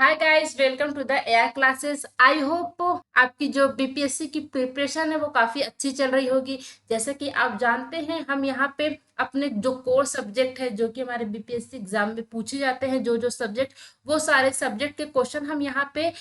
Hi guys, welcome to the AI classes. I hope आपकी जो BPSC की preparation है वो काफ़ी अच्छी चल रही होगी। जैसे कि आप जानते हैं, हम यहाँ पे अपने जो कोर सब्जेक्ट है जो कि हमारे बीपीएससी एग्जाम में पूछे जाते हैं, जो जो सब्जेक्ट, वो सारे सब्जेक्ट के क्वेश्चन हम यहाँ पे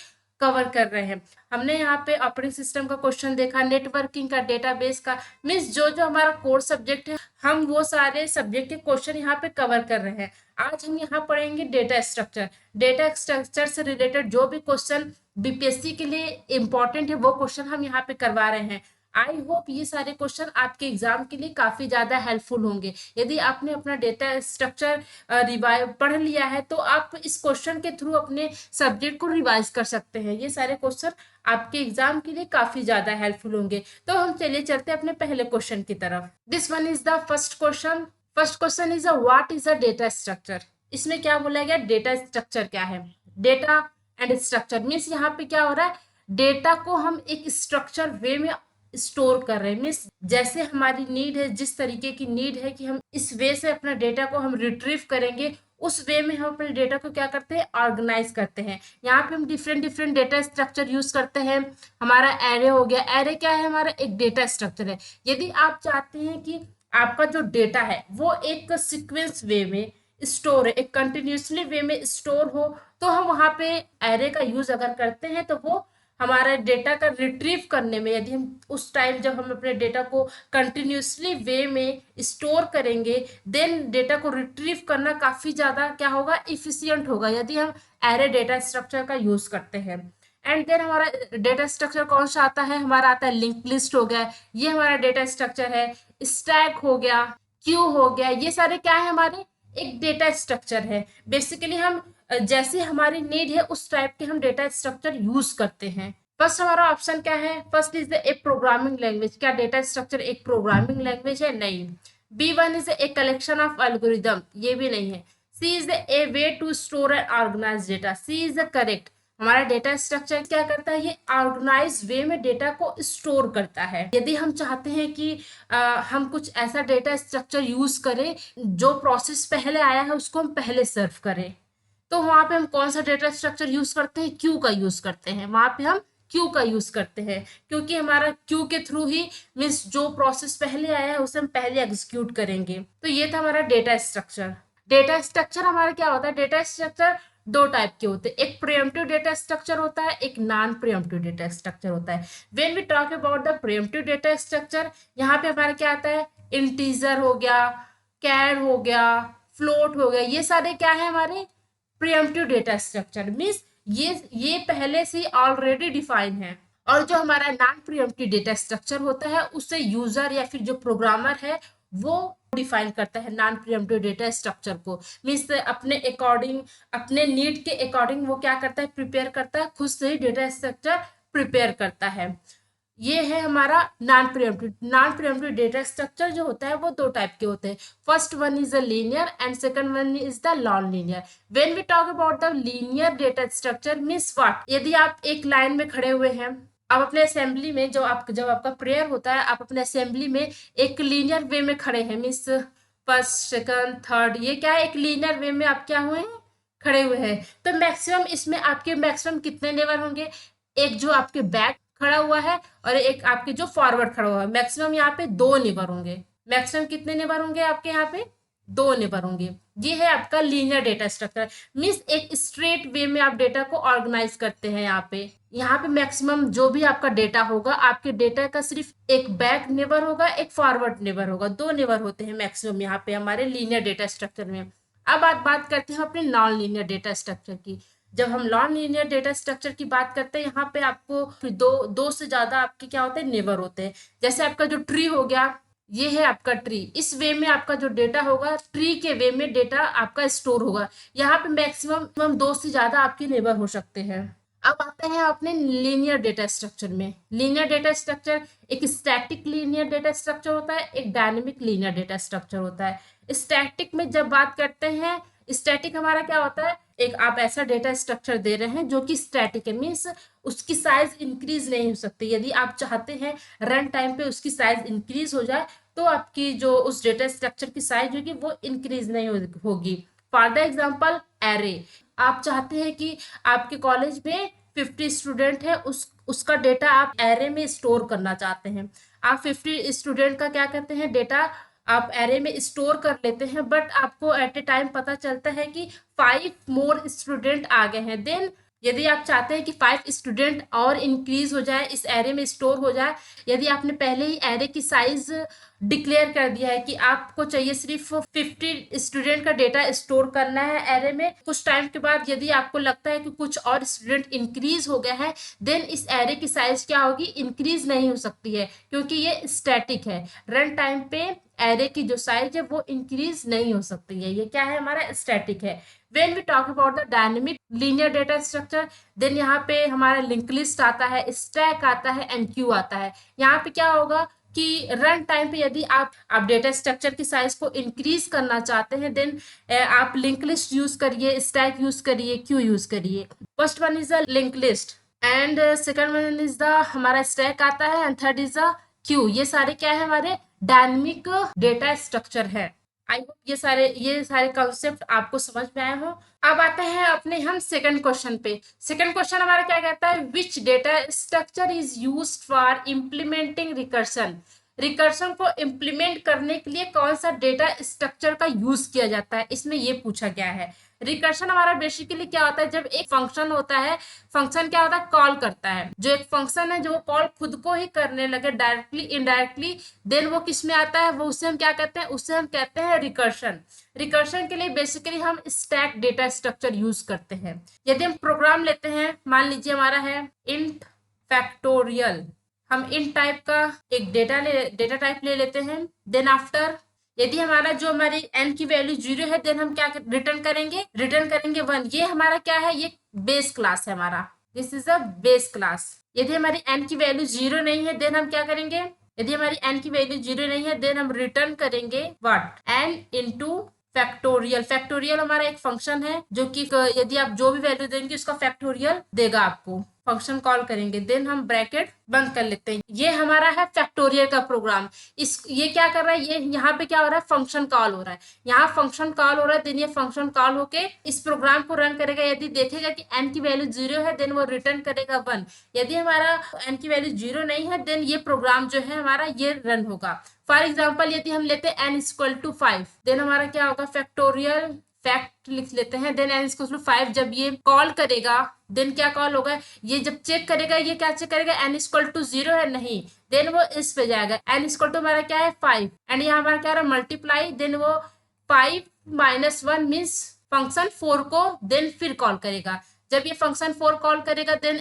कवर कर रहे हैं। हमने यहाँ पे ऑपरेटिंग सिस्टम का क्वेश्चन देखा, नेटवर्किंग का, डेटाबेस का, मीन्स जो जो हमारा कोर सब्जेक्ट है हम वो सारे सब्जेक्ट के क्वेश्चन यहाँ पे कवर कर रहे हैं। आज हम यहाँ पढ़ेंगे डेटा स्ट्रक्चर। डेटा स्ट्रक्चर से रिलेटेड जो भी क्वेश्चन बीपीएससी के लिए इंपॉर्टेंट है वो क्वेश्चन हम यहाँ पे करवा रहे हैं। आई होप ये सारे क्वेश्चन आपके एग्जाम के लिए काफी ज्यादा हेल्पफुल होंगे। यदि आपने अपना डेटा स्ट्रक्चर रिवाइज पढ़ लिया है तो आप इस क्वेश्चन के थ्रू अपने सब्जेक्ट को रिवाइज कर सकते हैं। ये सारे क्वेश्चन आपके एग्जाम के लिए काफी ज्यादा हेल्पफुल होंगे। तो हम चलिए चलते हैं अपने पहले क्वेश्चन की तरफ। This one is the first question. First question is what is a data structure. इसमें क्या बोला गया, डेटा स्ट्रक्चर क्या है। डेटा एंड स्ट्रक्चर मीन्स यहाँ पे क्या हो रहा है, डेटा को हम एक स्ट्रक्चर वे में स्टोर कर रहे हैं। मीन्स जैसे हमारी नीड है, जिस तरीके की नीड है कि हम इस वे से अपना डेटा को हम रिट्रीव करेंगे, उस वे में हम अपने डेटा को क्या करते हैं, ऑर्गेनाइज करते हैं। यहाँ पे हम different different data structure use करते हैं। हमारा एरे हो गया, एरे क्या है, हमारा एक डेटा स्ट्रक्चर है। यदि आप चाहते हैं कि आपका जो डेटा है वो एक सीक्वेंस वे में स्टोर है, एक कंटिन्यूसली वे में स्टोर हो, तो हम वहां पे एरे का यूज अगर करते हैं तो वो हमारा डेटा का रिट्रीव करने में, यदि हम उस टाइम जब हम अपने डेटा को कंटिन्यूसली वे में स्टोर करेंगे, देन डेटा को रिट्रीव करना काफी ज्यादा क्या होगा, इफिशियंट होगा, यदि हम एरे डेटा स्ट्रक्चर का यूज करते हैं। एंड देन हमारा डेटा स्ट्रक्चर कौन सा आता है, हमारा आता है लिंक लिस्ट हो गया, ये हमारा डेटा स्ट्रक्चर है। स्टैक हो गया, क्यू हो गया, ये सारे क्या है, हमारे एक डेटा स्ट्रक्चर है। बेसिकली हम जैसे हमारी नीड है उस टाइप के हम डेटा स्ट्रक्चर यूज करते हैं। फर्स्ट हमारा ऑप्शन क्या है, first is a programming language. क्या डेटा स्ट्रक्चर एक प्रोग्रामिंग लैंग्वेज है? नहीं। B one is a collection of algorithm, ये भी नहीं है। C is a way to store and organise data, C is the correct. हमारा डेटा स्ट्रक्चर क्या करता है, ये ऑर्गेनाइज वे में डेटा को स्टोर करता है। यदि हम चाहते हैं कि हम कुछ ऐसा डेटा स्ट्रक्चर यूज करें जो प्रोसेस पहले आया है उसको हम पहले सर्व करें, तो वहां पे हम कौन सा डेटा स्ट्रक्चर यूज करते हैं, क्यू का यूज करते हैं। वहां पे हम क्यू का यूज करते हैं क्योंकि हमारा क्यू के थ्रू ही मीन्स जो प्रोसेस पहले आया है उसे हम पहले एग्जीक्यूट करेंगे। तो ये था हमारा डेटा स्ट्रक्चर। डेटा स्ट्रक्चर हमारा क्या होता है, डेटा स्ट्रक्चर दो टाइप के होते हैं, एक प्रीएम्प्टिव डेटा स्ट्रक्चर होता है, एक नॉन प्रीएम्प्टिव डेटा स्ट्रक्चर होता है। When we talk about the preemptive data structure, यहाँ पे हमारा क्या आता है, इंटीजर हो गया, कैर हो गया, फ्लोट हो गया, ये सारे क्या है हमारे प्रीएम्प्टिव डेटा स्ट्रक्चर। मीन्स ये पहले से ऑलरेडी डिफाइन है। और जो हमारा नॉन प्रीएम्प्टिव डेटा स्ट्रक्चर होता है उससे यूजर या फिर जो प्रोग्रामर है वो डिफाइन करता है नॉन प्रीएम्प्टिव डेटा स्ट्रक्चर को। मीन्स अपने अकॉर्डिंग, अपने नीड के अकॉर्डिंग वो क्या करता है, प्रिपेयर करता है, खुद से ही डेटा स्ट्रक्चर प्रिपेयर करता है। ये है हमारा non preemptive. Non preemptive data structure जो होता है वो दो टाइप के होते हैं। First one is a linear and second one is the non linear. When we talk about the linear data structure means what, यदि आप एक लाइन में खड़े हुए हैं, आप अपने असेंबली में जब आपका प्रेयर होता है, आप अपने असेंबली में एक लीनियर वे में खड़े हैं, मीन्स फर्स्ट सेकंड थर्ड, ये क्या है, एक लीनियर वे में आप क्या हुए हैं, खड़े हुए हैं। तो मैक्सिमम इसमें आपके मैक्सिमम कितने नेबर होंगे, एक जो आपके बैक खड़ा हुआ है और एक आपके जो फॉरवर्ड खड़ा हुआ है। मैक्सिमम यहाँ पे दो नेबर होंगे। मैक्सिमम कितने नेबर होंगे आपके यहाँ पे, दो नेबर होंगे। ये है आपका लीनियर डेटा स्ट्रक्चर। मीन्स एक स्ट्रेट वे में आप डेटा को ऑर्गेनाइज करते हैं। यहाँ पे मैक्सिमम जो भी आपका डेटा होगा, आपके डेटा का सिर्फ एक बैक नेबर होगा, एक फॉरवर्ड नेबर होगा, दो नेबर होते हैं मैक्सिमम यहाँ पे हमारे लीनियर डेटा स्ट्रक्चर में। अब आप बात करते हैं अपने नॉन लीनियर डेटा स्ट्रक्चर की। जब हम नॉन लीनियर डेटा स्ट्रक्चर की बात करते हैं, यहाँ पे आपको फिर दो से ज्यादा आपके क्या होते हैं, नेबर होते हैं। जैसे आपका जो ट्री हो गया, ये है आपका ट्री, इस वे में आपका जो डेटा होगा, ट्री के वे में डेटा आपका स्टोर होगा। यहाँ पे मैक्सिमम दो से ज्यादा आपके नेबर हो सकते हैं। अब आते हैं अपने लीनियर डेटा स्ट्रक्चर में। लीनियर डेटा स्ट्रक्चर एक स्टैटिक लीनियर डेटा स्ट्रक्चर होता है, एक डायनेमिक लीनियर डेटा स्ट्रक्चर होता है। स्टैटिक में जब बात करते हैं, स्टैटिक हमारा क्या होता है, एक आप ऐसा डेटा स्ट्रक्चर दे रहे हैं जो कि स्टैटिक है, मीन्स उसकी साइज इंक्रीज नहीं हो सकती। यदि आप चाहते हैं रन टाइम पे उसकी साइज इंक्रीज हो जाए तो आपकी जो उस डेटा स्ट्रक्चर की साइज होगी वो इंक्रीज नहीं होगी। फॉर द एग्जाम्पल एरे, आप चाहते हैं कि आपके कॉलेज में 50 स्टूडेंट है, उसका डेटा आप एरे में स्टोर करना चाहते हैं। आप 50 स्टूडेंट का क्या करते हैं, डेटा आप एरे में स्टोर कर लेते हैं, बट आपको एट ए टाइम पता चलता है कि 5 मोर स्टूडेंट आ गए हैं। देन यदि आप चाहते हैं कि 5 स्टूडेंट और इंक्रीज हो जाए, इस एरे में स्टोर हो जाए, यदि आपने पहले ही एरे की साइज डिक्लेयर कर दिया है कि आपको चाहिए सिर्फ 50 स्टूडेंट का डेटा स्टोर करना है एरे में, कुछ टाइम के बाद यदि आपको लगता है कि कुछ और स्टूडेंट इंक्रीज हो गया है, देन इस एरे की साइज क्या होगी, इंक्रीज नहीं हो सकती है, क्योंकि ये स्टैटिक है। रन टाइम पे एरे की जो साइज है वो इंक्रीज नहीं हो सकती है, ये क्या है, हमारा स्टैटिक है। When we talk about the dynamic linear data structure, then यहाँ पे हमारा लिंक लिस्ट आता है, स्टैक आता है, एमक्यू आता है। यहाँ पे क्या होगा कि रन टाइम पे यदि आप डेटा स्ट्रक्चर की साइज को इंक्रीज करना चाहते हैं, देन आप लिंक लिस्ट यूज करिए, स्टैक यूज करिए, क्यू यूज करिए। First one is the link list and second one is the हमारा स्टैक आता है and third is the Q. ये सारे क्या है, हमारे डायनेमिक डेटा स्ट्रक्चर है। आई होप ये सारे कॉन्सेप्ट आपको समझ में आए हो। अब आते हैं अपने हम सेकंड क्वेश्चन पे। सेकंड क्वेश्चन हमारा क्या कहता है, which data structure is used for implementing recursion. Recursion को इम्प्लीमेंट करने के लिए कौन सा डेटा स्ट्रक्चर का यूज किया जाता है, इसमें ये पूछा गया है। रिकर्शन हमारा बेसिकली क्या होता है, जब एक फंक्शन होता है, फंक्शन क्या होता है, कॉल करता है। जो एक फंक्शन है, जो वो कॉल खुद को ही करने लगे डायरेक्टली इनडायरेक्टली, देन वो किस में आता है, वो उसे हम क्या कहते हैं, उसे हम कहते हैं रिकर्शन। रिकर्शन के लिए बेसिकली हम स्टैक डेटा स्ट्रक्चर यूज करते हैं। यदि हम प्रोग्राम लेते हैं, मान लीजिए हमारा है इंट फैक्टोरियल, हम इंट टाइप का एक डेटा टाइप ले लेते हैं। देन आफ्टर यदि हमारा जो हमारी n की वैल्यू 0 है, देन हम क्या रिटर्न करेंगे 1। ये हमारा क्या है, ये बेस क्लास है हमारा, this is a base class. यदि हमारी n की वैल्यू 0 नहीं है, देन हम क्या करेंगे, यदि हमारी n की वैल्यू 0 नहीं है, देन हम रिटर्न करेंगे what, n into factorial. Factorial हमारा एक फंक्शन है जो कि यदि आप जो भी वैल्यू देंगे उसका फैक्टोरियल देगा आपको। फंक्शन कॉल करेंगे, देन हम ब्रैकेट बंद कर लेते हैं। ये हमारा है फैक्टोरियल का प्रोग्राम। ये क्या कर रहा है, ये यहाँ पे क्या हो रहा है, फंक्शन कॉल हो रहा है। यहाँ फंक्शन कॉल हो रहा है, देन ये फंक्शन कॉल होके इस प्रोग्राम को रन करेगा। यदि देखेगा कि n की वैल्यू 0 है, देन वो रिटर्न करेगा 1। यदि हमारा n की वैल्यू 0 नहीं है, देन ये प्रोग्राम जो है हमारा ये रन होगा। फॉर एग्जाम्पल यदि हम लेते हैं n इक्वल टू 5, देन हमारा क्या होगा, फैक्टोरियल फैक्ट लिख लेते हैं, देन n इक्वल टू 5। जब ये कॉल करेगा, देन क्या कॉल होगा, ये जब चेक करेगा, ये क्या चेक करेगा, n इक्वल टू 0 है नहीं, देन वो इस पे जाएगा। n इक्वल टू हमारा क्या है 5 एंड यहाँ हमारा क्या है मल्टीप्लाई, देन वो 5 माइनस 1 मीन्स फंक्शन 4 को देन फिर कॉल करेगा। जब ये फंक्शन 4 कॉल करेगा, देन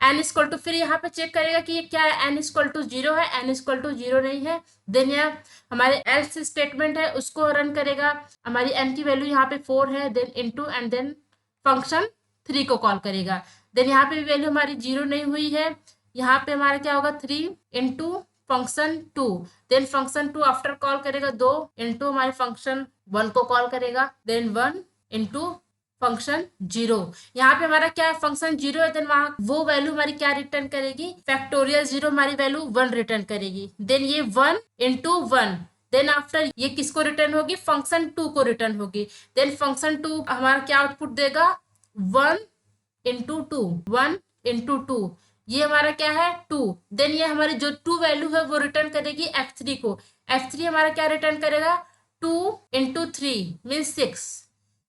n इक्वल टू, फिर यहाँ पे चेक करेगा कि ये क्या है, n इक्वल टू 0 है, n इक्वल टू 0 नहीं है, देन यह हमारे एल्स स्टेटमेंट है उसको रन करेगा। हमारी n की वैल्यू यहाँ पे 4 है, then into and then function 3 को कॉल करेगा। देन यहाँ पे वैल्यू हमारी 0 नहीं हुई है, यहाँ पे हमारा क्या होगा 3 into function 2, then function 2 after call करेगा 2 इंटू हमारे फंक्शन 1 को कॉल करेगा, देन 1 इंटू फंक्शन 0। यहाँ पे हमारा क्या है, फंक्शन 0 है, देन वहां वो वैल्यू हमारी क्या रिटर्न करेगी, फैक्टोरियल 0 हमारी वैल्यू 1 रिटर्न करेगी। देन ये 1 इंटू 1, देन आफ्टर ये किसको रिटर्न होगी, फंक्शन 2 को रिटर्न होगी। देन फंक्शन 2 हमारा क्या आउटपुट देगा, 1 इंटू 2, 1 इंटू 2, ये हमारा क्या है 2। देन ये हमारी जो 2 वैल्यू है वो रिटर्न करेगी f3 को। f3 हमारा क्या रिटर्न करेगा, 2 into 3 means 6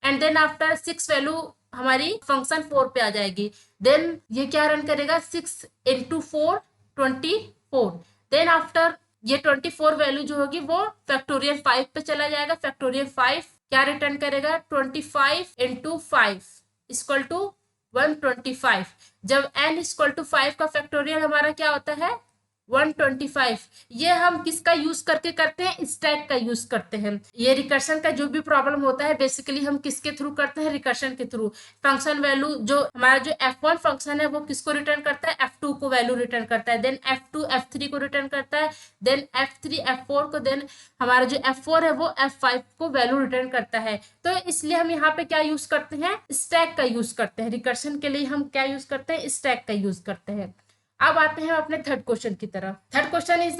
and then after 6 value हमारी फंक्शन 4 पे आ जाएगी। देन ये क्या रन करेगा, 6 इंटू 4 24, देन आफ्टर ये 24 वैल्यू जो होगी वो फैक्टोरियल 5 पे चला जाएगा। फैक्टोरियल 5 क्या रिटर्न करेगा, 25 इंटू 5 इक्वल टू 125। जब n इक्वल टू 5 का फैक्टोरियल हमारा क्या होता है 125। ये हम किसका यूज करके करते हैं, स्टैक का यूज करते हैं। ये रिकर्शन का जो भी प्रॉब्लम होता है बेसिकली हम किसके थ्रू करते हैं, रिकर्शन के थ्रू। फंक्शन वैल्यू जो हमारा जो f1 फंक्शन है वो किसको रिटर्न करता है, f2 को वैल्यू रिटर्न करता है, देन f2 f3 को रिटर्न करता है, देन f3 f4 को, देन हमारा जो f4 है वो f5 को वैल्यू रिटर्न करता है। तो इसलिए हम यहाँ पे क्या यूज करते हैं, स्टैक का यूज करते हैं। रिकर्शन के लिए हम क्या यूज करते हैं, स्टैक का यूज करते हैं। अब आते हैं अपने थर्ड क्वेश्चन की तरफ। Third question is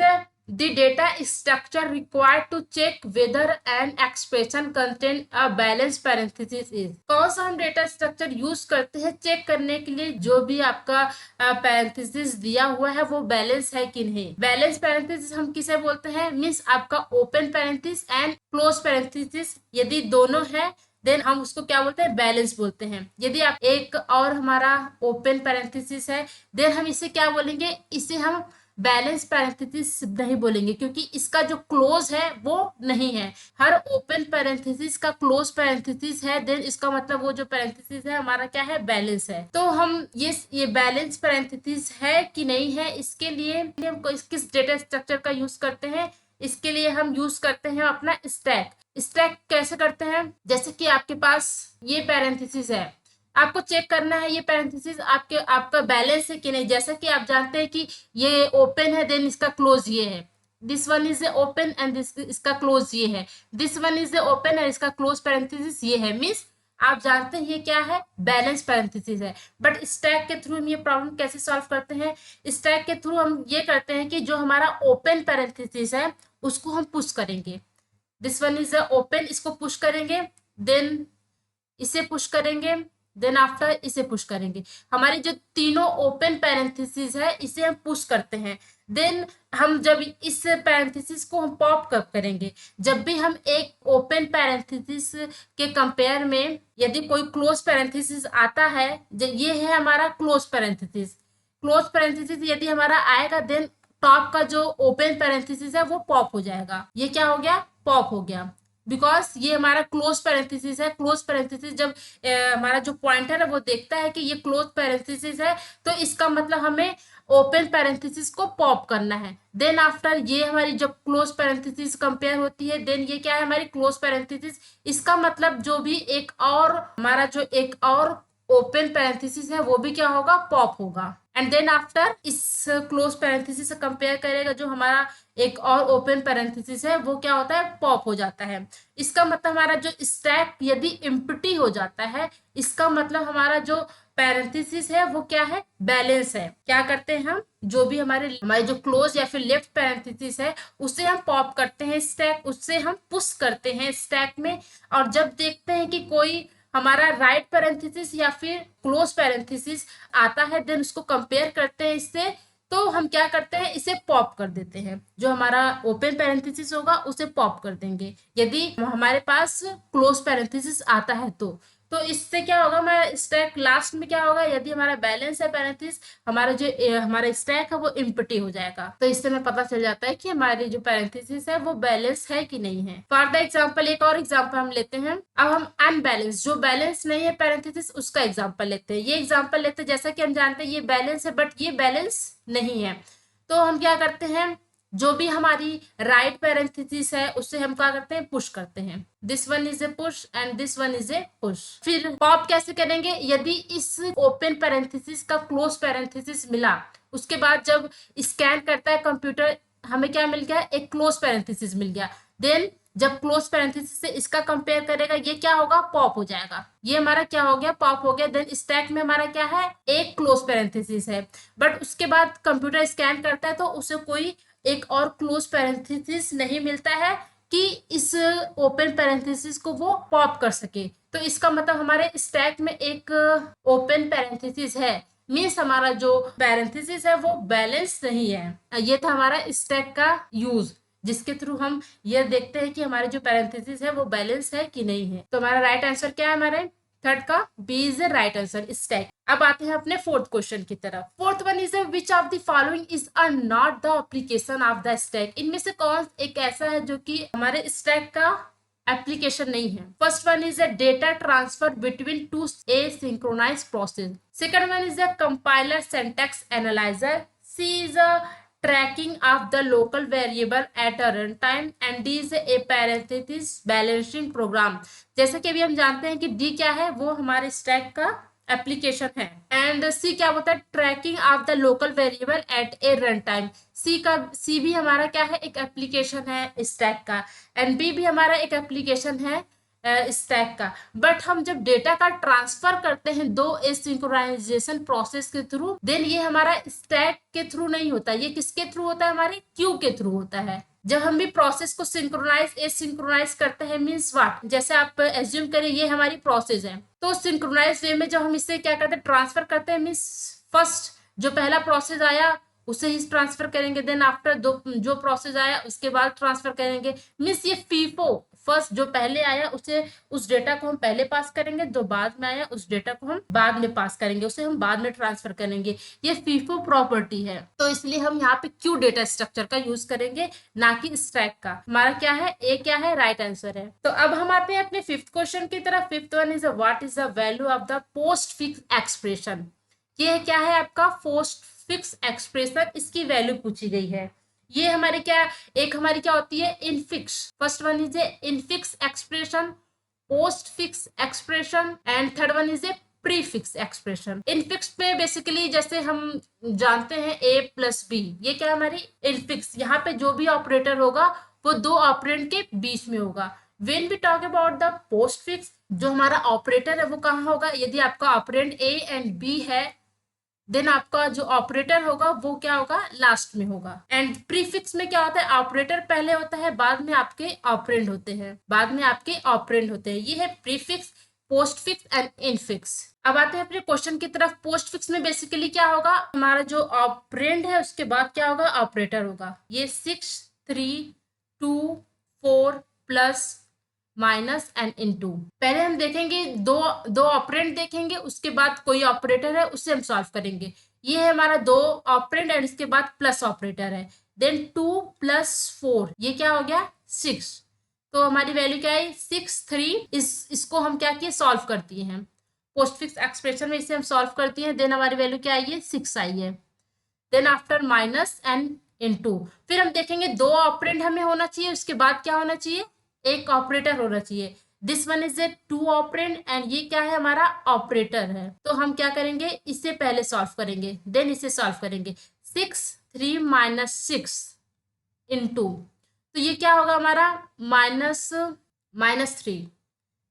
The data structure required to check whether an expression contain a balanced parenthesis is। कौन सा हम डेटा स्ट्रक्चर यूज करते हैं चेक करने के लिए जो भी आपका पैरेंथेसिस दिया हुआ है वो बैलेंस है कि नहीं। बैलेंस पैरेंथेसिस हम किसे बोलते हैं, मीन्स आपका open parenthesis and close parenthesis यदि दोनों है देन हम उसको क्या बोलते हैं, बैलेंस बोलते हैं। यदि आप एक और हमारा ओपन पैरेंथेसिस है देन हम इसे क्या बोलेंगे, इसे हम बैलेंस पैरेंथेसिस नहीं बोलेंगे क्योंकि इसका जो क्लोज है वो नहीं है। हर ओपन पैरेंथेसिस का क्लोज पैरेंथेसिस है देन इसका मतलब वो जो पैरेंथेसिस है हमारा क्या है, बैलेंस है। तो हम ये बैलेंस पैरेंथेसिस है कि नहीं है इसके लिए हम किस डेटा स्ट्रक्चर का यूज करते हैं, इसके लिए हम यूज करते हैं अपना स्टैक। स्टैक कैसे करते हैं, जैसे कि आपके पास ये पैरेंथेसिस है, आपको चेक करना है ये पैरेंथेसिस आपका बैलेंस है कि नहीं। जैसा कि आप जानते हैं कि ये ओपन है देन इसका क्लोज ये है, this one is open and इसका क्लोज ये है, this one is open and इसका क्लोज पैरेंथेसिस ये है, मीन्स आप जानते हैं ये क्या है, बैलेंस पैरेंथेसिस है। बट स्टैक के थ्रू हम ये प्रॉब्लम कैसे सॉल्व करते हैं, स्टैक के थ्रू हम ये करते हैं कि जो हमारा ओपन पैरेंथेसिस है उसको हम पुश करेंगे, दिस वन इज ओपन, इसको पुश करेंगे, देन इसे पुश करेंगे, देन आफ्टर इसे पुश करेंगे। हमारी जो तीनों ओपन पैरेंथेसिस है इसे हम पुश करते हैं। देन हम जब इस पैरेंथेसिस को हम पॉप कब करेंगे, जब भी हम एक ओपन पैरेंथेसिस के कंपेयर में यदि कोई क्लोज पैरेंथेसिस आता है, ये है हमारा क्लोज पैरेंथेसिस, क्लोज पैरेंथेसिस यदि हमारा आएगा देन टॉप का जो ओपन पैरेंथेसिस है वो पॉप हो जाएगा। ये क्या हो गया, पॉप हो गया, बिकॉज ये हमारा क्लोज पैरेंथेसिस है। क्लोज पैरेंथेसिस जब हमारा जो पॉइंटर है वो देखता है कि ये क्लोज पैरेंथेसिस है तो इसका मतलब हमें ओपन पैरेंथेसिस को पॉप करना है। देन आफ्टर ये हमारी जब क्लोज पैरेंथेसिस कंपेयर होती है देन ये क्या है, हमारी क्लोज पैरेंथेसिस, इसका मतलब जो भी एक और हमारा जो एक और ओपन पैरेंथेसिस है वो भी क्या होगा, पॉप होगा। एंड देन आफ्टर इस क्लोज पैरेंथेसिस से कंपेयर करेगा जो हमारा एक और ओपन पैरेंथेसिस है वो क्या होता है, पॉप हो जाता है। इसका मतलब हमारा जो स्टैक यदि एम्प्टी हो जाता है इसका मतलब हमारा जो पैरेंथेसिस है वो क्या है, बैलेंस है। क्या करते हैं हम, जो भी हमारे जो क्लोज या फिर लेफ्ट पैरेंथेसिस है उसे हम पॉप करते हैं स्टैक, उससे हम पुश करते हैं स्टैक में। और जब देखते हैं कि कोई हमारा राइट पैरेंथेसिस या फिर क्लोज पैरेंथेसिस आता है देन उसको कंपेयर करते हैं इससे, तो हम क्या करते हैं, इसे पॉप कर देते हैं। जो हमारा ओपन पैरेंथेसिस होगा उसे पॉप कर देंगे यदि हमारे पास क्लोज पैरेंथेसिस आता है तो इससे क्या होगा, हमारा स्टैक लास्ट में क्या होगा, यदि हमारा बैलेंस है पैरेंथेसिस, हमारा जो हमारा स्टैक है वो एम्प्टी हो जाएगा। तो इससे हमें पता चल जाता है कि हमारी जो पैरेंथेसिस है वो बैलेंस है कि नहीं है। फॉर द एग्जांपल एक और एग्जांपल हम लेते हैं। अब हम अनबैलेंस, जो बैलेंस नहीं है पैरेंथेसिस उसका एग्जांपल लेते हैं। ये एग्जांपल लेते हैं, जैसा कि हम जानते हैं ये बैलेंस है बट ये बैलेंस नहीं है, तो हम क्या करते हैं, जो भी हमारी राइट पैरेंथेसिस है उससे हम क्या करते हैं, पुश करते हैं। This one is A push and this one is A push. फिर पॉप कैसे करेंगे, यदि इस ओपन पैरेंथेसिस का क्लोज पैरेंथेसिस मिला उसके बाद जब स्कैन करता है कंप्यूटर हमें क्या मिल गया, एक क्लोज पैरेंथेसिस मिल गया, देन जब क्लोज पैरेंथेसिस से इसका कंपेयर करेगा ये क्या होगा, पॉप हो जाएगा। ये हमारा क्या हो गया, पॉप हो गया। देन स्टैक में हमारा क्या है, एक क्लोज पैरेंथेसिस है बट उसके बाद कंप्यूटर स्कैन करता है तो उसे कोई एक और क्लोज पैरेंथेसिस नहीं मिलता है कि इस ओपन पैरेंथेसिस को वो पॉप कर सके। तो इसका मतलब हमारे स्टैक में एक ओपन पैरेंथेसिस है, मीन्स हमारा जो पैरेंथेसिस है वो बैलेंस नहीं है। ये था हमारा स्टैक का यूज, जिसके थ्रू हम ये देखते हैं कि हमारे जो पैरेंथेसिस है वो बैलेंस है कि नहीं है। तो हमारा राइट आंसर क्या है, हमारे थर्ड का B is the right answer, stack. अब आते हैं अपने फोर्थ क्वेश्चन की तरफ। Fourth one is which of the following is not the application of the stack. इनमें से कौन एक ऐसा है जो कि हमारे स्टैक का एप्लीकेशन नहीं है। First one is a data transfer between two a synchronize process. Second one is a compiler syntax analyser. C is a tracking of the local variable at a runtime and D is a parenthesis balancing program। जैसे कि अभी हम जानते हैं कि D क्या है, वो हमारे स्टैक का एप्लीकेशन है। एंड C क्या होता है, tracking of the local variable eight A run time. C भी हमारा क्या है, एक एप्लीकेशन है स्टैक का। एंड B भी हमारा एक एप्लीकेशन है स्टैक का। बट हम जब डेटा का ट्रांसफर करते हैं दो एसिंक्रोनाइजेशन प्रोसेस के थ्रू, देन ये हमारा स्टैक के थ्रू नहीं होता, ये किसके थ्रू होता है, हमारे क्यू के थ्रू होता है। जब हम भी प्रोसेस को सिंक्रोनाइज एसिंक्रोनाइज करते हैं मींस व्हाट, जैसे आप एज्यूम करें ये हमारी प्रोसेस है, तो सिंक्रोनाइज वे में जब हम इसे क्या करते हैं, ट्रांसफर करते हैं, मींस फर्स्ट जो पहला प्रोसेस आया उसे ही ट्रांसफर करेंगे, देन आफ्टर दो जो प्रोसेस आया उसके बाद ट्रांसफर करेंगे। मीन्स ये फीफो, फर्स्ट जो पहले आया उसे उस डेटा को हम पहले पास करेंगे, जो बाद में आया उस डेटा को हम बाद में पास करेंगे, उसे हम बाद में ट्रांसफर करेंगे। ये फीफो प्रॉपर्टी है, तो इसलिए हम यहाँ पे क्यू डेटा स्ट्रक्चर का यूज करेंगे, ना कि स्टैक का। हमारा क्या है, ए क्या है, राइट आंसर है। तो अब हम आते हैं अपने फिफ्थ क्वेश्चन की तरफ। Fifth one is what is the value of the postfix expression. ये क्या है आपका पोस्ट फिक्स एक्सप्रेशन, इसकी वैल्यू पूछी गई है। ये हमारे क्या, एक हमारी क्या होती है, infix. First one is A infix expression, post fix expression, and third one is A prefix expression. Infix पे बेसिकली जैसे हम जानते हैं a प्लस बी, ये क्या है हमारी इनफिक्स। यहाँ पे जो भी ऑपरेटर होगा वो दो ऑपरेंड के बीच में होगा। When we talk about the postfix, जो हमारा ऑपरेटर है वो कहाँ होगा, यदि आपका ऑपरेंड a एंड b है, देन आपका जो ऑपरेटर होगा वो क्या होगा, लास्ट में होगा। एंड प्रीफिक्स में क्या होता है, ऑपरेटर पहले होता है, बाद में आपके ऑपरेंड होते हैं, बाद में आपके ऑपरेंड होते हैं। ये है prefix, post fix and infix. अब आते हैं अपने क्वेश्चन की तरफ। पोस्ट फिक्स में बेसिकली क्या होगा, हमारा जो ऑपरेंड है उसके बाद क्या होगा, ऑपरेटर होगा। ये 6 3 2 4 प्लस माइनस एंड इनटू। पहले हम देखेंगे दो दो ऑपरेंड देखेंगे, उसके बाद कोई ऑपरेटर है उससे हम सॉल्व करेंगे। ये है हमारा दो ऑपरेंड एंड इसके बाद प्लस ऑपरेटर है, देन 2 प्लस 4, ये क्या हो गया 6। तो हमारी वैल्यू क्या है 6 3। इसको हम क्या किए, सॉल्व करती हैं पोस्ट फिक्स एक्सप्रेशन में, इसे हम सॉल्व करती हैं, देन हमारी वैल्यू क्या आई है 6 आई है। Then after minus and into, फिर हम देखेंगे दो ऑपरेंड हमें होना चाहिए, उसके बाद क्या होना चाहिए, एक ऑपरेटर होना चाहिए। This one is A 2 operand and ये क्या है, हमारा ऑपरेटर है। तो हम क्या करेंगे, इसे पहले सॉल्व करेंगे, देन इसे सॉल्व करेंगे। 6 3 माइनस 6 इनटू, तो ये क्या होगा हमारा माइनस 3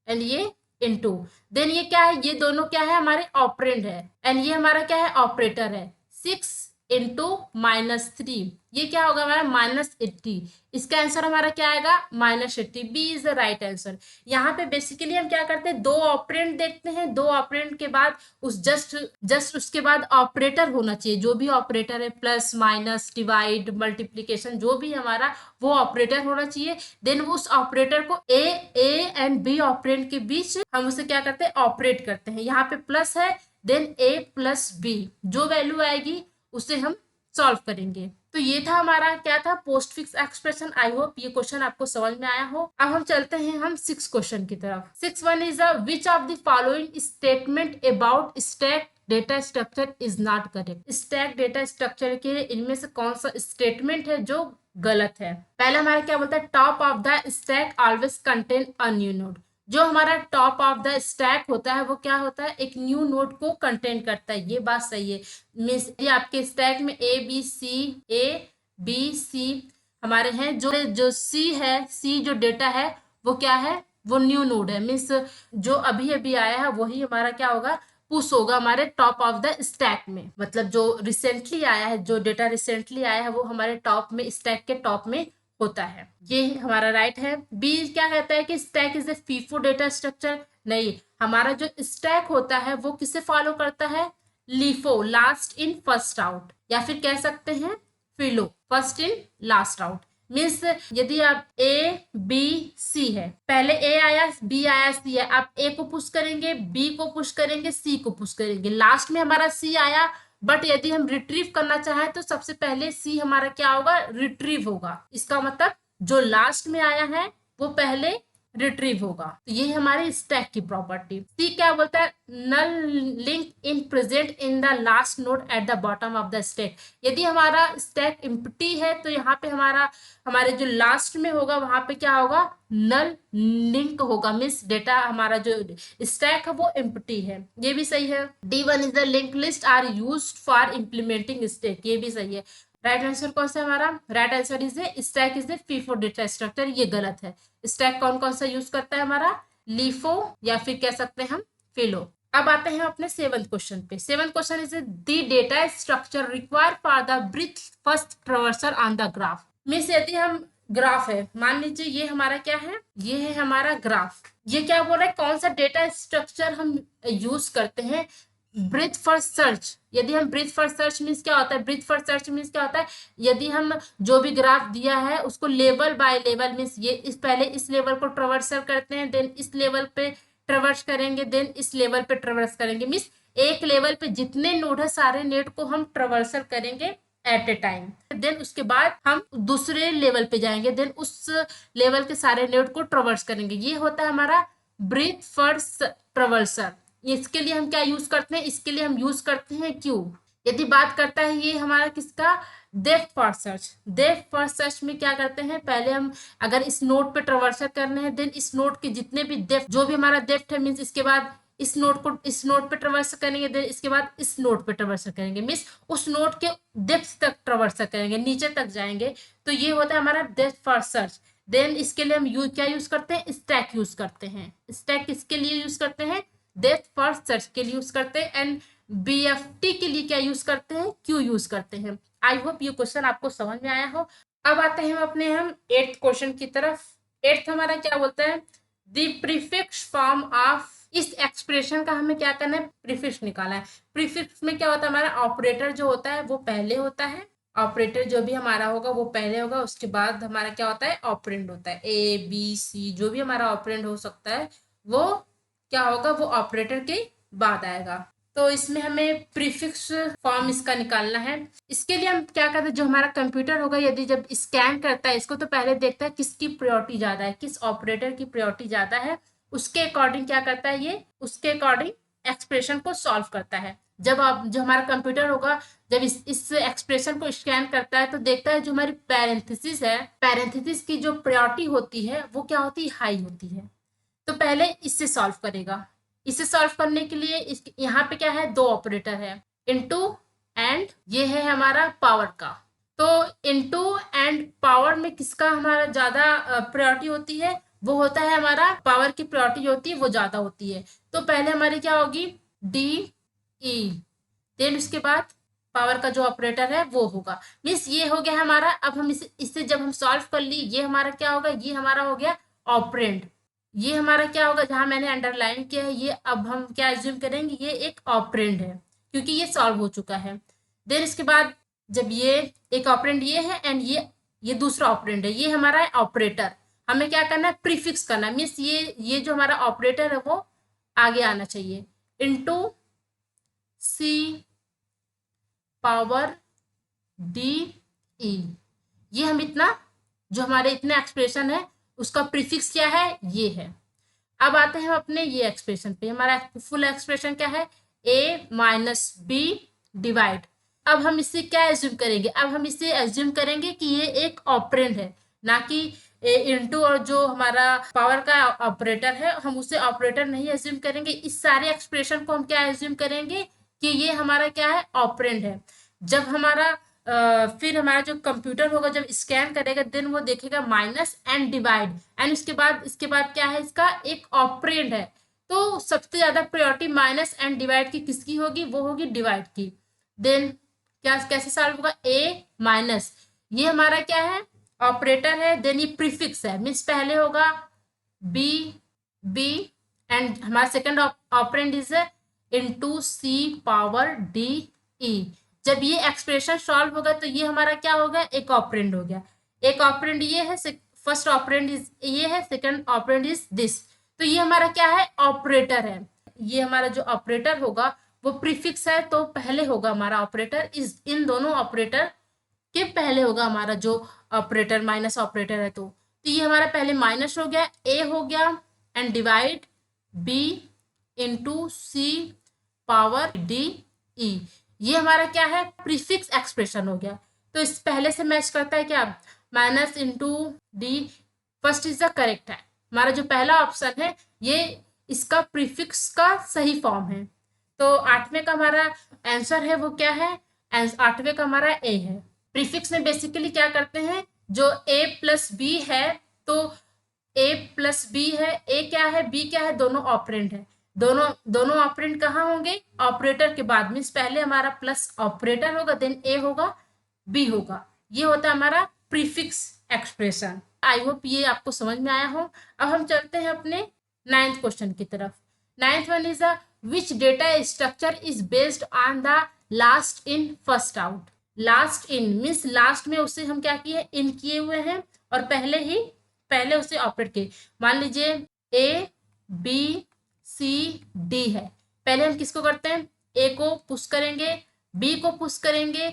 एंड ये इनटू, देन ये क्या है, ये दोनों क्या है, हमारे ऑपरेंड है, एंड ये हमारा क्या है, ऑपरेटर है। 6 इंटू -3, ये क्या होगा हमारा -80। इसका आंसर हमारा क्या आएगा, -80। B is the right answer. यहाँ पे बेसिकली हम क्या करते हैं, दो ऑपरेंड देखते हैं, दो ऑपरेंड के बाद उस जस्ट उसके बाद ऑपरेटर होना चाहिए, जो भी ऑपरेटर है, प्लस माइनस डिवाइड मल्टीप्लीकेशन, जो भी हमारा वो ऑपरेटर होना चाहिए। देन उस ऑपरेटर को ए एंड बी ऑपरेंड के बीच हम उसे क्या करते हैं, ऑपरेट करते हैं। यहाँ पे प्लस है, देन a प्लस बी, जो वैल्यू आएगी उसे हम सॉल्व करेंगे। तो ये था हमारा क्या था, post fix expression. I hope ये क्वेश्चन आपको समझ में आया हो। अब हम चलते हैं हम 6 क्वेश्चन की तरफ। 6 one is which of the following statement about stack data structure is not correct. Stack data structure के इनमें से कौन सा स्टेटमेंट है जो गलत है। पहला हमारा क्या बोलता है, top of the stack always contain a new node. जो हमारा टॉप ऑफ द स्टैक होता है वो क्या होता है, एक न्यू नोड को कंटेन करता है, ये बात सही है। मीन्स ये आपके स्टैक में ए बी सी हमारे हैं, जो सी है, सी जो डेटा है वो क्या है, वो न्यू नोड है। मीन्स जो अभी अभी आया है वही हमारा क्या होगा, पुश होगा हमारे टॉप ऑफ द स्टैक में। मतलब जो रिसेंटली आया है, जो डेटा रिसेंटली आया है वो हमारे टॉप में, स्टैक के टॉप में होता है। ये हमारा राइट है। बी क्या कहता है कि stack is a FIFO data structure. नहीं, हमारा जो स्टैक होता है वो किसे फॉलो करता है, LIFO, last in first out, या फिर कह सकते हैं FILO, first in last out. Means यदि आप ए बी सी है, पहले ए आया बी आया सी है, आप ए को पुश करेंगे, बी को पुश करेंगे, सी को पुश करेंगे, लास्ट में हमारा सी आया। बट यदि हम रिट्रीव करना चाहें तो सबसे पहले सी हमारा क्या होगा, रिट्रीव होगा। इसका मतलब जो लास्ट में आया है वो पहले रिट्रीव होगा। तो ये हमारे स्टैक की प्रॉपर्टी। सी क्या बोलता है, null link in present in the last node at the bottom of the stack. यदि हमारा स्टैक एम्प्टी है तो यहाँ पे हमारे जो लास्ट में होगा वहां पे क्या होगा, नल लिंक होगा। मीन्स डेटा हमारा जो स्टैक है वो एम्प्टी है, ये भी सही है। D1 is the link list are used for implementing stack, ये भी सही है। राइट आंसर कौन सा है हमारा, right answer is stack is the FIFO data structure, ये गलत है। स्टैक कौन कौन सा यूज करता है हमारा, लीफो या फिर कह सकते हैं हम फिलो। अब आते हैं अपने 7th क्वेश्चन पे। 7th question is the data structure required for the breadth first traversal on the graph. Means यदि हम ग्राफ है, मान लीजिए ये हमारा क्या है, ये है हमारा ग्राफ। ये क्या बोल रहा है, कौन सा डेटा स्ट्रक्चर हम यूज करते हैं ब्रीथ फर्स्ट सर्च। यदि हम ब्रीथ फर्स्ट सर्च मीन्स क्या होता है, ब्रीथ फर्स्ट सर्च मीन्स क्या होता है, यदि हम जो भी ग्राफ दिया है उसको लेवल बाय लेवल मीन्स ये इस पहले इस लेवल को ट्रावर्सल करते हैं, देन इस लेवल पे ट्रावर्स करेंगे, देन इस लेवल पे ट्रावर्स करेंगे। मीन्स एक लेवल पे जितने नोड है सारे नेट को हम ट्रावर्सल करेंगे एट ए टाइम। देन उसके बाद हम दूसरे लेवल पे जाएंगे, देन उस लेवल के सारे नेट को ट्रावर्स करेंगे। ये होता है हमारा ब्रीथ फर्स्ट ट्रावर्सल। इसके लिए हम क्या यूज करते हैं, इसके लिए हम यूज करते हैं क्यू। यदि बात करता है ये हमारा किसका, depth first search. Depth first search में क्या करते हैं, पहले हम अगर इस नोड पे ट्रावर्सल करने हैं, देन इस नोड के जितने भी डेप्थ, जो भी हमारा डेप्थ है मीन्स इसके बाद इस नोड को इस नोड पे ट्रावर्सल करेंगे, देन इसके बाद इस नोड पे ट्रावर्सल करेंगे, मीन्स उस नोड के डेप्थ तक ट्रावर्सल करेंगे, नीचे तक जाएंगे। तो ये होता है हमारा डेप्थ फर्स्ट सर्च। देन इसके लिए हम क्या यूज करते हैं, स्टैक यूज करते हैं। स्टैक किसके लिए यूज करते हैं, डेप्थ फर्स्ट सर्च के लिए यूज करते हैं। एंड बीएफटी के लिए क्या यूज करते हैं, क्यू यूज करते हैं। आई होप ये क्वेश्चन आपको समझ में आया हो। अब आते हैं अपने हम 8th क्वेश्चन की तरफ। 8th हमारा क्या बोलता है, द प्रीफिक्स फॉर्म ऑफ। इस एक्सप्रेशन का हमें क्या करना है, प्रीफिक्स निकालना है। प्रीफिक्स में क्या होता है, हमारा ऑपरेटर जो होता है वो पहले होता है। ऑपरेटर जो भी हमारा होगा वो पहले होगा, उसके बाद हमारा क्या होता है, ऑपरेंड होता है। ए बी सी जो भी हमारा ऑपरेंड हो सकता है वो क्या होगा, वो ऑपरेटर के बाद आएगा। तो इसमें हमें प्रीफिक्स फॉर्म इसका निकालना है। इसके लिए हम क्या करते हैं, जो हमारा कंप्यूटर होगा यदि जब स्कैन करता है इसको, तो पहले देखता है किसकी प्रायोरिटी ज्यादा है, किस ऑपरेटर की प्रायोरिटी ज्यादा है, उसके अकॉर्डिंग क्या करता है, ये उसके अकॉर्डिंग एक्सप्रेशन को सॉल्व करता है। जब आप जो हमारा कंप्यूटर होगा जब इस एक्सप्रेशन को स्कैन करता है तो देखता है जो हमारी पैरेंथेसिस है, पैरेंथेसिस की जो प्रायोरिटी होती है वो क्या होती है, हाई होती है। तो पहले इससे सॉल्व करेगा। इसे सॉल्व करने के लिए यहाँ पे क्या है, दो ऑपरेटर है, इनटू एंड ये है हमारा पावर का। तो इनटू एंड पावर में किसका हमारा ज्यादा प्रायोरिटी होती है, वो होता है हमारा पावर की प्रायोरिटी होती है वो ज्यादा होती है। तो पहले हमारी क्या होगी, डी ई, देन उसके बाद पावर का जो ऑपरेटर है वो होगा। मीन्स ये हो गया हमारा। अब हम इसे जब हम सॉल्व कर ली, ये हमारा क्या होगा, ये हमारा हो गया ऑपरेंड। ये हमारा क्या होगा, जहां मैंने अंडरलाइन किया है ये, अब हम क्या एज्यूम करेंगे, ये एक ऑपरेंड है क्योंकि ये सॉल्व हो चुका है। देन इसके बाद जब ये एक ऑपरेंड ये है एंड ये दूसरा ऑपरेंड है, ये हमारा है ऑपरेटर। हमें क्या करना है, प्रीफिक्स करना है। मीन्स ये जो हमारा ऑपरेटर है वो आगे आना चाहिए, into C power D E. ये हम इतना जो हमारे इतने एक्सप्रेशन है उसका प्रीफिक्स क्या है, ये है। अब आते हैं अपने ये एक्सप्रेशन पे। हमारा फुल एक्सप्रेशन क्या है, a माइनस बी डिवाइड। अब हम इससे क्या एज्यूम करेंगे, अब हम इसे एज्यूम करेंगे कि ये एक ऑपरेंड है, ना कि इनटू और जो हमारा पावर का ऑपरेटर है हम उसे ऑपरेटर नहीं एज्यूम करेंगे। इस सारे एक्सप्रेशन को हम क्या एज्यूम करेंगे कि ये हमारा क्या है, ऑपरेंड है। जब हमारा फिर हमारा जो कंप्यूटर होगा जब स्कैन करेगा देन वो देखेगा माइनस एंड डिवाइड, एंड इसके बाद क्या है, इसका एक ऑपरेंड है। तो सबसे ज्यादा प्रायोरिटी माइनस एंड डिवाइड की किसकी होगी, वो होगी डिवाइड की। देन क्या कैसे सॉल्व होगा, ए माइनस, ये हमारा क्या है, ऑपरेटर है, देन ये प्रीफिक्स है, मीन्स पहले होगा बी बी एंड हमारा second operand is into C power D E. जब ये एक्सप्रेशन सॉल्व होगा तो ये हमारा क्या होगा, एक ऑपरेंड हो गया। एक ऑपरेंड ये है, फर्स्ट ऑपरेंड इज ये है, सेकंड ऑपरेंड इज दिस। तो ये हमारा क्या है, ऑपरेटर है। ये हमारा जो ऑपरेटर होगा वो प्रीफिक्स है, तो पहले होगा हमारा ऑपरेटर। इस इन दोनों ऑपरेटर के पहले होगा हमारा जो ऑपरेटर माइनस ऑपरेटर है। तो ये हमारा पहले माइनस हो गया, ए हो गया and divide B into C power D E. ये हमारा क्या है, प्रीफिक्स एक्सप्रेशन हो गया। तो इस पहले से मैच करता है क्या, minus into D, first is the correct है। हमारा जो पहला ऑप्शन है ये इसका प्रीफिक्स का सही फॉर्म है। तो 8वें का हमारा आंसर है वो क्या है, 8वें का हमारा ए है। प्रीफिक्स में बेसिकली क्या करते हैं, जो ए प्लस बी है तो ए प्लस बी है, ए क्या है बी क्या है, दोनों ऑपरेंड है। दोनों दोनों ऑपरेंड कहाँ होंगे, ऑपरेटर के बाद, मीन्स पहले हमारा प्लस ऑपरेटर होगा, देन ए होगा, बी होगा। ये होता है हमारा प्रीफिक्स एक्सप्रेशन। आई होप ये आपको समझ में आया हो। अब हम चलते हैं अपने नाइन्थ क्वेश्चन की तरफ। Ninth one is which data structure is based on the last in first out. Last in means last में उसे हम क्या किए, इन किए हुए हैं और पहले उसे ऑपरेट किए। मान लीजिए ए बी सी डी है, पहले हम किसको करते हैं, ए को पुश करेंगे, बी को पुश करेंगे,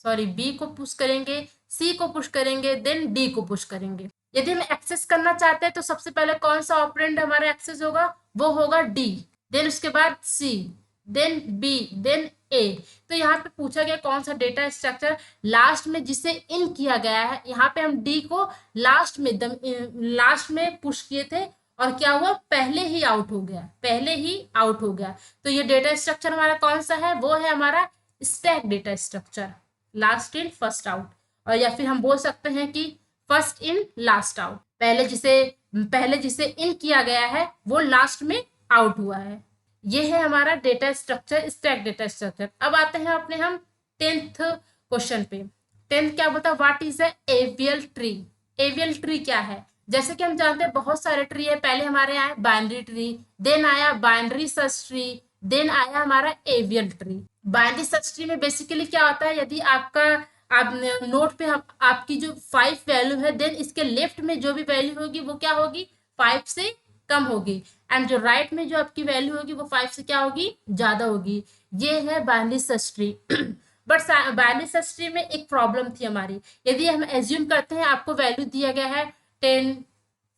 सॉरी बी को पुश करेंगे, सी को पुश करेंगे, देन डी को पुश करेंगे। यदि हम एक्सेस करना चाहते हैं तो सबसे पहले कौन सा ऑपरेंड हमारा एक्सेस होगा, वो होगा डी, देन उसके बाद सी, देन बी, देन ए। तो यहाँ पे पूछा गया कौन सा डेटा स्ट्रक्चर लास्ट में जिसे इन किया गया है। यहाँ पे हम डी को लास्ट में पुश किए थे और क्या हुआ, पहले ही आउट हो गया, पहले ही आउट हो गया। तो ये डेटा स्ट्रक्चर हमारा कौन सा है, वो है हमारा stack data structure, last in first out. और या फिर हम बोल सकते हैं कि फर्स्ट इन लास्ट आउट, पहले जिसे इन किया गया है वो लास्ट में आउट हुआ है। ये है हमारा data structure, stack data structure. अब आते हैं अपने हम 10th क्वेश्चन पे। 10th क्या बोलता है, what is a AVL tree. AVL tree क्या है, जैसे कि हम जानते हैं बहुत सारे ट्री है। पहले हमारे आए बाइनरी ट्री, देन आया बाइनरी सर्च ट्री, देन आया हमारा AVL tree. Binary search tree में बेसिकली क्या होता है, यदि आप नोट पे आपकी जो 5 वैल्यू है, देन इसके लेफ्ट में जो भी वैल्यू होगी वो क्या होगी, 5 से कम होगी, एंड जो राइट में जो आपकी वैल्यू होगी वो 5 से क्या होगी, ज्यादा होगी। ये है binary search tree. But binary search tree में एक प्रॉब्लम थी हमारी। यदि हम एज्यूम करते हैं आपको वैल्यू दिया गया है 10,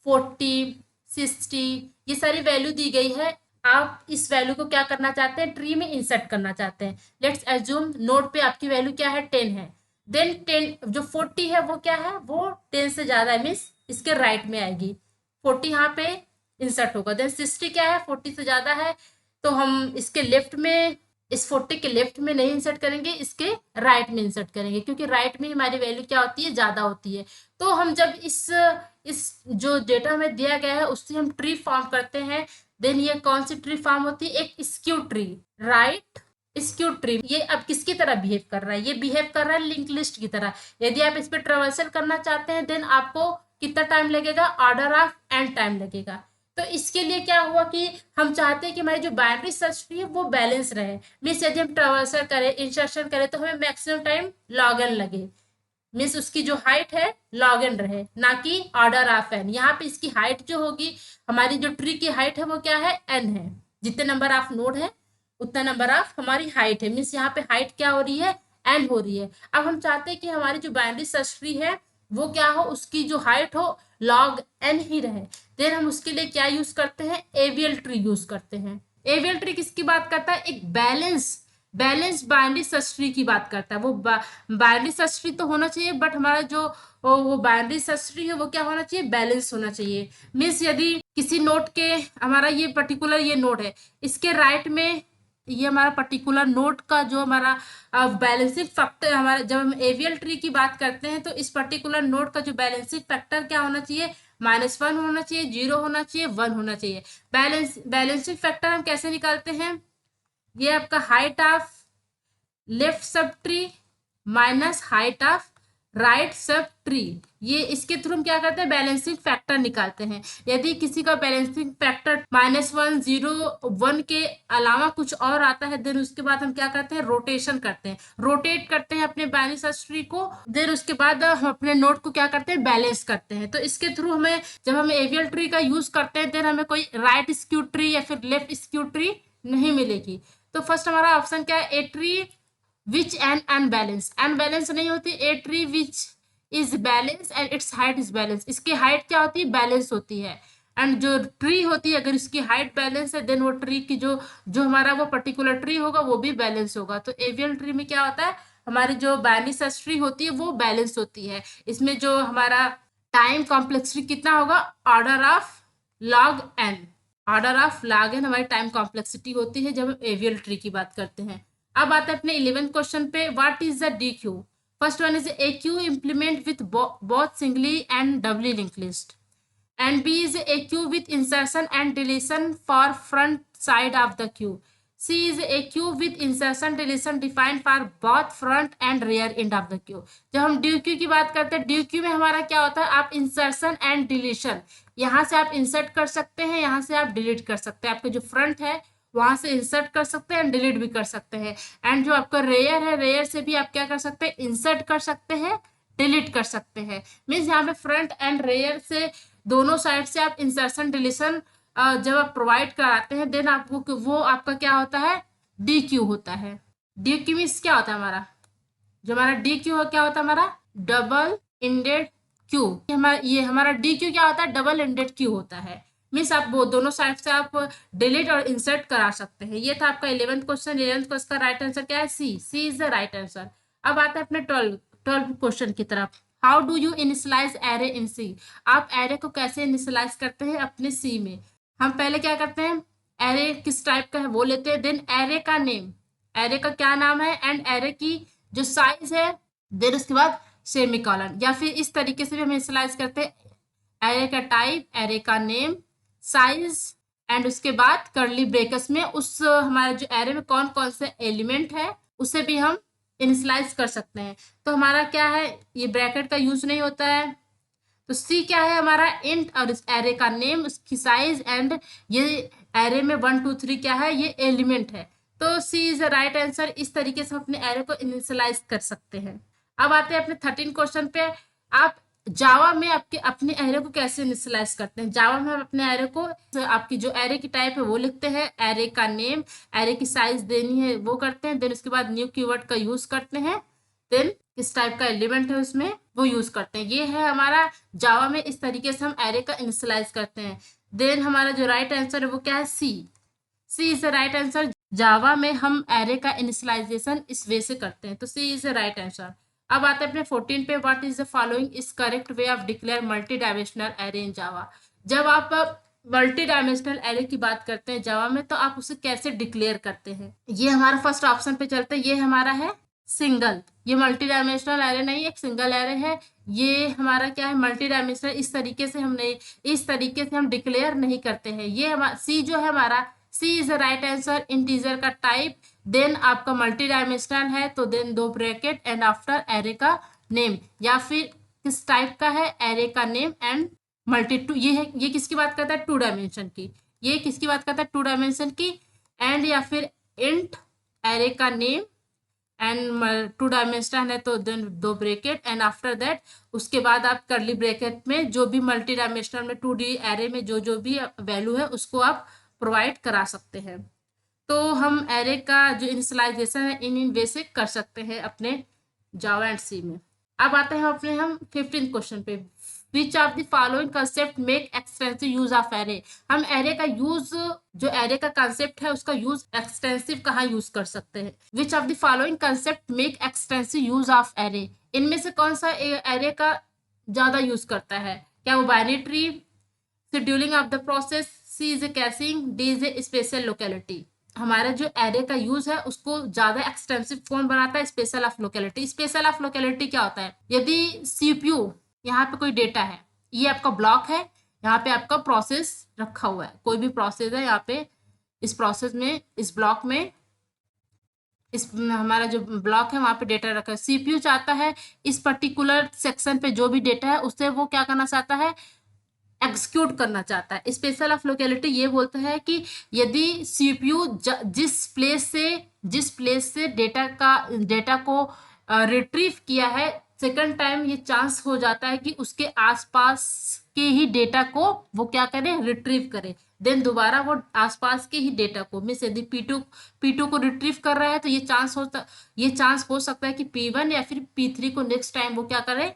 40, 60, ये सारी वैल्यू दी गई है, आप इस वैल्यू को क्या करना चाहते हैं, ट्री में इंसर्ट करना चाहते हैं। लेट्स एज्यूम नोट पे आपकी वैल्यू क्या है, 10 है, देन 10 जो 40 है वो क्या है, वो 10 से ज्यादा है, मीन्स इसके राइट में आएगी, 40 यहाँ पे इंसर्ट होगा। देन 60 क्या है, 40 से ज्यादा है, तो हम इसके लेफ्ट में, इस 40 के लेफ्ट में नहीं इंसर्ट करेंगे, इसके राइट में इंसर्ट करेंगे, क्योंकि राइट में हमारी वैल्यू क्या होती है, ज्यादा होती है। तो हम जब इस जो डेटा हमें दिया गया है उससे हम ट्री फॉर्म करते हैं, देन ये कौन सी ट्री फॉर्म होती है, एक skew tree, right skew tree. ये अब किसकी तरह बिहेव कर रहा है, ये बिहेव कर रहा है लिंक लिस्ट की तरह। यदि आप इस पे ट्रेवर्सल करना चाहते हैं, देन आपको कितना टाइम लगेगा, ऑर्डर ऑफ एन टाइम लगेगा। तो इसके लिए क्या हुआ कि हम चाहते हैं कि हमारी जो बाइनरी सर्च ट्री है वो बैलेंस रहे, मीन्स यदि हम ट्रेवर्सल करें, इंसर्शन करें, तो हमें मैक्सिमम टाइम लॉग एन लगे, मीन्स उसकी जो हाइट है लॉग एन रहे, ना कि ऑर्डर ऑफ एन। यहाँ पे इसकी हाइट जो होगी, हमारी जो ट्री की हाइट है वो क्या है, एन है। जितने नंबर ऑफ नोड है उतना नंबर ऑफ हमारी हाइट है, मीन्स यहाँ पे हाइट क्या हो रही है, एन हो रही है। अब हम चाहते हैं कि हमारी जो बाइनरी सर्च ट्री है वो क्या हो, उसकी जो हाइट हो लॉग एन ही रहे। देन हम उसके लिए क्या यूज करते हैं, एवियल ट्री यूज करते हैं। एवियल ट्री किसकी बात करता है, एक बैलेंस बाइनरी सर्च ट्री की बात करता है। वो बाइनरी सर्च ट्री तो होना चाहिए, बट हमारा जो वो बाइनरी सर्च ट्री है वो क्या होना चाहिए, बैलेंस होना चाहिए। मीन्स यदि किसी नोड के, हमारा ये पर्टिकुलर ये नोड है, इसके राइट में ये हमारा पर्टिकुलर नोड का जो हमारा बैलेंसिंग फैक्टर, हमारा जब हम एवियल ट्री की बात करते हैं तो इस पर्टिकुलर नोड का जो बैलेंसिंग फैक्टर क्या होना चाहिए, -1 होना चाहिए, 0 होना चाहिए, 1 होना चाहिए। बैलेंसिंग फैक्टर हम कैसे निकालते हैं, ये आपका height of left sub tree minus height of right sub tree, ये इसके थ्रू हम क्या करते हैं, बैलेंसिंग फैक्टर निकालते हैं। यदि किसी का बैलेंसिंग फैक्टर -1, 0, 1 के अलावा कुछ और आता है, देन उसके बाद हम क्या करते हैं, रोटेशन करते हैं, रोटेट करते हैं अपने बाइनरी सर्च ट्री को। देन उसके बाद हम अपने नोड को क्या करते हैं, बैलेंस करते हैं। तो इसके थ्रू हमें, जब हम एवियल ट्री का यूज करते हैं, देन हमें कोई राइट स्क्यू ट्री या फिर लेफ्ट स्क्यू ट्री नहीं मिलेगी। तो फर्स्ट हमारा ऑप्शन क्या है, a tree which N unbalance, unbalance नहीं होती, a tree which is balance and it's height is balance, इसकी हाइट क्या होती है, बैलेंस होती है। एंड जो ट्री होती है, अगर इसकी हाइट बैलेंस है, देन वो ट्री की जो जो हमारा वो पर्टिकुलर ट्री होगा वो भी बैलेंस होगा। तो एवियल ट्री में क्या होता है, हमारी जो बाइनरी सर्च ट्री होती है वो बैलेंस होती है। इसमें जो हमारा टाइम कॉम्प्लेक्सिटी कितना होगा, order of log N, order of log N हमारी टाइम कॉम्प्लेक्सिटी होती है जब हम एवियल ट्री की बात करते हैं। अब आते हैं अपने 11th क्वेश्चन पे, what is the D Q. First one is a queue implement with both singly and doubly link list. and B is a queue with insertion and deletion for front side of the queue. C is a queue with insertion deletion defined for both front and rear end of the queue. जब हम due Q की बात करते हैं, due Q में हमारा क्या होता है, आप इंसर्शन एंड डिलीशन, यहाँ से आप इंसर्ट कर सकते हैं, यहाँ से आप डिलीट कर सकते हैं, आपके जो फ्रंट है वहां से इंसर्ट कर सकते हैं, डिलीट भी कर सकते हैं, एंड जो आपका रेयर है, रेयर से भी आप क्या कर सकते हैं, इंसर्ट कर सकते हैं, डिलीट कर सकते हैं। मीन्स यहाँ पे फ्रंट एंड रेयर से दोनों साइड से आप इंसर्शन डिलीशन जब आप प्रोवाइड कराते हैं, देन आपको वो आपका क्या होता है, डी क्यू होता है। डी क्यू मीन्स क्या होता है हमारा, जो हमारा डी क्यू क्या होता है, हमारा डबल इंडेड क्यू। ये हमारा डी क्यू क्या होता है, डबल इंडेड क्यू होता है। मीन्स आप वो दोनों साइड से आप डिलीट और इंसर्ट करा सकते हैं। ये था आपका 11th क्वेश्चन। 11th क्वेश्चन का राइट आंसर क्या है, C. C is the right answer. अब आते हैं अपने 12 क्वेश्चन की तरफ। How do you initialise array in C. आप एरे को कैसे इनिशियलाइज करते हैं अपने सी में। हम पहले क्या करते हैं, एरे किस टाइप का है वो लेते हैं, देन एरे का नेम, एरे का क्या नाम है, एंड एरे की जो साइज है, देन उसके बाद सेमीकोलन। या फिर इस तरीके से भी हम इनिशियलाइज करते हैं, एरे का टाइप, एरे का नेम, साइज, एंड उसके बाद कर्ली ब्रेकर्स में उस हमारे जो एरे में कौन कौन से एलिमेंट है उसे भी हम इनिशियलाइज कर सकते हैं। तो हमारा क्या है, ये ब्रैकेट का यूज नहीं होता है। तो सी क्या है हमारा, इंट, और इस एरे का नेम, उसकी साइज, एंड ये एरे में 1 2 3 क्या है, ये एलिमेंट है। तो C is the right answer. इस तरीके से हम अपने एरे को इनिशियलाइज कर सकते हैं। अब आते हैं अपने 13 क्वेश्चन पे। आप जावा में आपके अपने एरे को कैसे इनिशियलाइज करते हैं। जावा में हम अपने एरे को, आपकी जो एरे की टाइप है वो लिखते हैं, एरे का नेम, एरे की साइज देनी है वो करते हैं, देन उसके बाद न्यू कीवर्ड का यूज करते हैं, देन किस टाइप का एलिमेंट है उसमें वो यूज करते हैं। ये है हमारा जावा में, इस तरीके से हम एरे का इनिशियलाइज करते हैं। देन हमारा जो राइट आंसर है वो क्या है, C. C is the right answer. जावा में हम एरे का इनिशियलाइजेशन इस वे से करते हैं, तो C is the right answer. अब आते हैं अपने 14 पे। What is the following is correct way of declare multi dimensional array in Java. जब आप मल्टी डायमेंशनल एरे की बात करते हैं जावा में, तो आप उसे कैसे डिक्लेयर करते हैं। ये हमारा फर्स्ट ऑप्शन पे चलते हैं, ये हमारा है सिंगल। ये मल्टी डायमेंशनल एरे नहीं, एक सिंगल एरे है। ये हमारा क्या है, मल्टी डायमेंशनल। इस तरीके से हम डिक्लेयर नहीं करते हैं। ये हमारा सी जो है हमारा, C is the right answer. Integer का टाइप, देन आपका मल्टी डायमेंशनल है तो then 2 bracket and after array का नेम, या फिर किस टाइप का है, एरे का नेम एंड मल्टी टू। ये किसकी बात करता है, 2 डायमेंशन की। ये किसकी बात करता है, 2 डायमेंशन की। एंड या फिर इंट, एरे का नेम एंड 2 डायमेंशनल है तो then 2 bracket and after that उसके बाद आप कर्ली ब्रैकेट में जो भी मल्टी डायमेंशनल में 2D एरे में जो भी वैल्यू है उसको आप प्रोवाइड करा सकते हैं। तो हम एरे का जो इनिशियलाइजेशन है इन वे से कर सकते हैं अपने जावा एंड सी में। अब आते हैं अपने हम 15 क्वेश्चन पे। Which of the following concept make extensive use of array. हम एरे का यूज, जो एरे का कंसेप्ट है उसका यूज एक्सटेंसिव कहाँ यूज कर सकते हैं। विच of the following concept make extensive use of array. इनमें से कौन सा एरे का ज्यादा यूज करता है। क्या वो binary tree, scheduling of the process, C is a caching, D is a spatial locality. हमारा जो एरे का यूज है उसको ज्यादा एक्सटेंसिव कौन बनाता है, special of locality. Special of locality क्या होता है, यदि सीपीयू, यहाँ पे कोई डेटा है, ये आपका ब्लॉक है, यहाँ पे आपका प्रोसेस रखा हुआ है, कोई भी प्रोसेस है यहाँ पे, इस प्रोसेस में, इस ब्लॉक में, इस हमारा जो ब्लॉक है वहां पे डेटा रखा है। सीपीयू चाहता है इस पर्टिकुलर सेक्शन पे जो भी डेटा है उससे वो क्या करना चाहता है, एग्जीक्यूट करना चाहता है। स्पेशल ऑफ लोकेलिटी ये बोलता है कि यदि सीपीयू जिस प्लेस से डेटा को रिट्रीव किया है, सेकंड टाइम ये चांस हो जाता है कि उसके आसपास के ही डेटा को वो क्या करे, रिट्रीव करे। देन दोबारा वो आसपास के ही डेटा को, मीन्स यदि P2 को रिट्रीव कर रहा है तो ये चांस हो सकता है कि P1 या फिर P3 को नेक्स्ट टाइम वो क्या करे,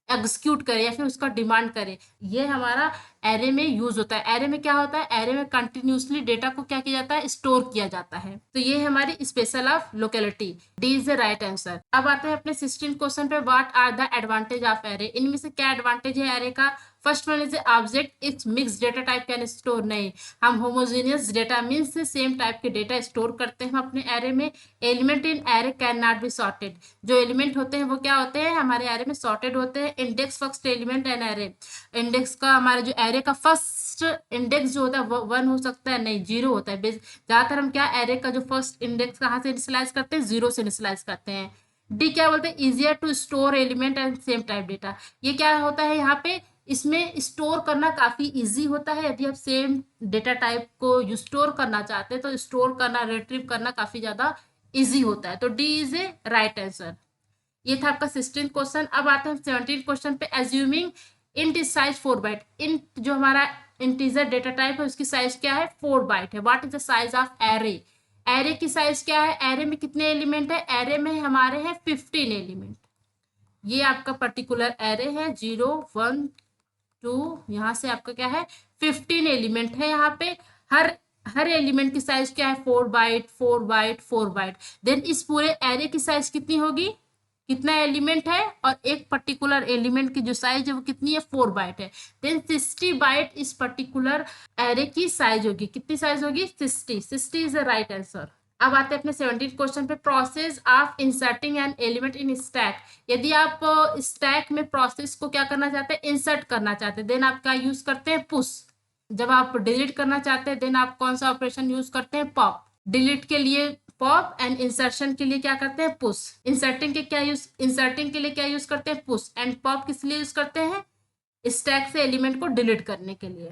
एग्जीक्यूट करे या फिर उसका डिमांड करे। ये हमारा एरे में यूज होता है। एरे में क्या होता है, एरे में कंटिन्यूसली डेटा को क्या किया जाता है, स्टोर किया जाता है। तो ये है हमारी spatial of locality. D is the right answer. अब आते हैं अपने 16 क्वेश्चन पे। What are the advantage of array. इनमें से क्या एडवांटेज है एरे का। First one is object it's mix data type can store, नहीं, हम homogeneous data means same type के डेटा स्टोर करते हैं अपने एरे में। Element in array can not be sorted, जो एलिमेंट होते हैं वो क्या होते हैं हमारे एरे में सॉर्टेड होते हैं। Index first element an array, index का हमारे जो एरे का फर्स्ट इंडेक्स जो होता है वो 1 हो सकता है, नहीं 0 होता है। ज्यादातर हम क्या एरे का जो फर्स्ट इंडेक्स कहाँ से इनिशियलाइज करते हैं, 0 से इनिशियलाइज करते हैं। डी क्या बोलते हैं, easier to store element and same type data, ये क्या होता है यहाँ पे, इसमें स्टोर करना काफी इजी होता है। यदि आप सेम डेटा टाइप को स्टोर करना चाहते हैं तो स्टोर करना, रिट्रीव करना काफी ज्यादा इजी होता है। तो D is A right answer. ये था आपका 16 क्वेश्चन। अब आते हैं 17 क्वेश्चन पे। Assuming int is size 4 byte, int जो हमारा इंटीजर डेटा टाइप है उसकी साइज क्या है, 4 बाइट है। What is the size of array, array की साइज क्या है, एरे में कितने एलिमेंट है, एरे में हमारे हैं 15 एलिमेंट। ये आपका पर्टिकुलर एरे है 0 1 2, यहाँ से आपका क्या है 15 एलिमेंट है। यहाँ पे हर हर एलिमेंट की साइज क्या है, 4 बाइट 4 बाइट 4 बाइट। देन इस पूरे एरे की साइज कितनी होगी, कितना एलिमेंट है और एक पर्टिकुलर एलिमेंट की जो साइज है वो कितनी है, 4 बाइट है। देन 60 बाइट इस पर्टिकुलर एरे की साइज होगी, कितनी साइज होगी, 60। 60 इज द राइट आंसर। अब आते हैं अपने 17 क्वेश्चन पे। Process of inserting an element in stack, यदि आप स्टैक में प्रोसेस को क्या करना चाहते हैं, इंसर्ट करना चाहते हैं, देन आप क्या यूज करते हैं, पुश। जब आप डिलीट करना चाहते हैं देन आप कौन सा ऑपरेशन यूज करते हैं, पॉप। डिलीट के लिए पॉप एंड इंसर्शन के लिए क्या करते हैं, पुश। इंसर्टिंग के लिए क्या यूज करते हैं, पुश। एंड पॉप किस लिए यूज करते हैं, स्टैक से एलिमेंट को डिलीट करने के लिए।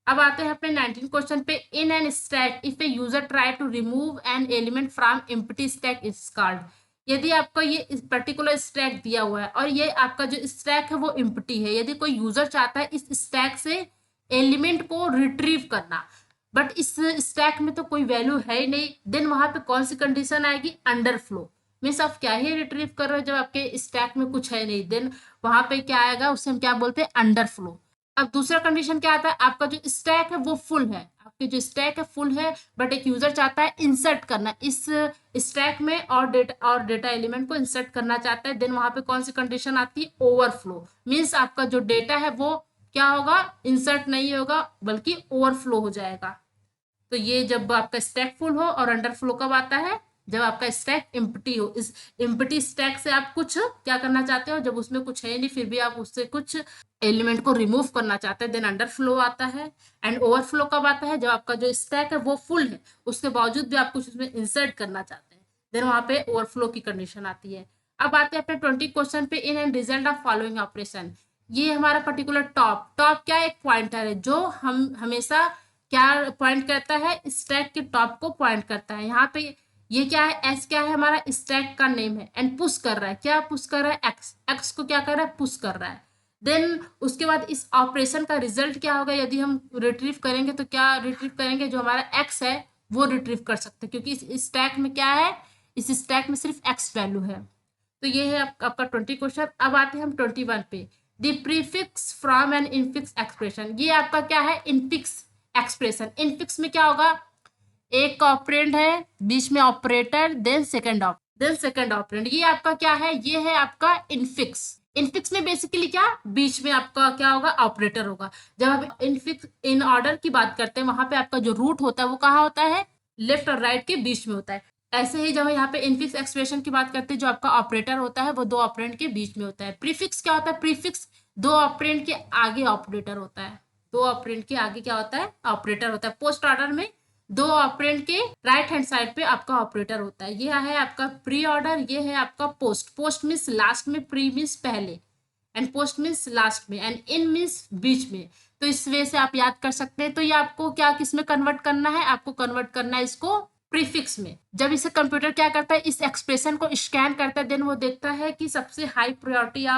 अब आते हैं अपने 19 क्वेश्चन पे। In an stack if a user try to remove an element from empty stack is called, यदि आपका ये पर्टिकुलर स्टैक दिया हुआ है और ये आपका जो स्टैक है वो एम्प्टी है, यदि कोई यूजर चाहता है इस स्टैक से एलिमेंट को रिट्रीव करना बट इस स्टैक में तो कोई वैल्यू है ही नहीं, देन वहां पे कौन सी कंडीशन आएगी, अंडरफ्लो। मीन्स आप क्या ही रिट्रीव कर रहे हो जब आपके स्टैक में कुछ है नहीं, देन वहां पे क्या आएगा, उससे हम क्या बोलते हैं, अंडरफ्लो। अब दूसरा कंडीशन क्या आता है, आपका जो स्टैक है वो फुल है, आपके जो स्टैक है फुल है बट एक यूजर चाहता है इंसर्ट करना इस स्टैक में और डेटा एलिमेंट को इंसर्ट करना चाहता है, देन वहां पे कौन सी कंडीशन आती है, ओवरफ्लो। मीन्स आपका जो डेटा है वो क्या होगा, इंसर्ट नहीं होगा बल्कि ओवरफ्लो हो जाएगा। तो ये जब आपका स्टैक फुल हो, और अंडरफ्लो कब आता है, जब आपका स्टैक एम्प्टी हो। इस एम्प्टी स्टैक से आप कुछ क्या करना चाहते हो, जब उसमें कुछ है नहीं फिर भी आप उससे कुछ एलिमेंट को रिमूव करना चाहते हैं, देन अंडरफ्लो आता है। एंड ओवरफ्लो कब आता है, जब आपका जो स्टैक है वो फुल है उसके बावजूद भी आप कुछ उसमें इंसर्ट करना चाहते हैं, देन वहां पे ओवरफ्लो की कंडीशन आती है। अब आते हैं अपने 20 क्वेश्चन पे। In and result of following operation, ये हमारा पर्टिकुलर टॉप क्या एक पॉइंटर है जो हम हमेशा क्या पॉइंट करता है, स्टैक के टॉप को पॉइंट करता है। यहाँ पे ये क्या है, एस क्या है, हमारा स्टैक का नेम है। एंड पुश कर रहा है, क्या पुश कर रहा है, एक्स को क्या कर रहा है, पुश कर रहा है। देन उसके बाद इस ऑपरेशन का रिजल्ट क्या होगा, यदि हम रिट्रीव करेंगे तो क्या रिट्रीव करेंगे, जो हमारा एक्स है वो रिट्रीव कर सकते हैं क्योंकि इस स्टैक में क्या है, इस स्टैक में सिर्फ एक्स वैल्यू है। तो ये है आपका 20 क्वेश्चन। अब आते हैं हम 21 पे। The prefix from an infix expression, ये आपका क्या है, इनफिक्स एक्सप्रेशन। इनफिक्स में क्या होगा, एक ऑपरेंड है, बीच में ऑपरेटर, देन सेकंड ऑपरेंड, ये आपका क्या है, ये है आपका इनफिक्स। इनफिक्स में बेसिकली क्या, बीच में आपका क्या होगा, ऑपरेटर होगा। जब आप इनफिक्स इन ऑर्डर की बात करते हैं वहां पे आपका जो रूट होता है वो कहाँ होता है, लेफ्ट और राइट के बीच में होता है। ऐसे ही जब यहाँ पे इनफिक्स एक्सप्रेशन की बात करते हैं, जो आपका ऑपरेटर होता है वो दो ऑपरेंड के बीच में होता है। प्रीफिक्स क्या होता है, प्रीफिक्स दो ऑपरेंड के आगे ऑपरेटर होता है, दो ऑपरेंड के आगे क्या होता है, ऑपरेटर होता है। पोस्ट ऑर्डर में दो ऑपरेंड के राइट हैंड साइड पे आपका ऑपरेटर होता है। ये है आपका प्री ऑर्डर, ये है आपका पोस्ट। पोस्ट मीन्स लास्ट में, प्री मीन्स पहले, एंड पोस्ट मीन्स लास्ट में, एंड इन मीन्स बीच में। तो इस वे से आप याद कर सकते हैं। तो ये आपको क्या किस में कन्वर्ट करना है, आपको कन्वर्ट करना है इसको प्रीफिक्स में। जब इसे कंप्यूटर क्या करता है, इस एक्सप्रेशन को स्कैन करता है, देन वो देखता है कि सबसे हाई प्रायोरिटी या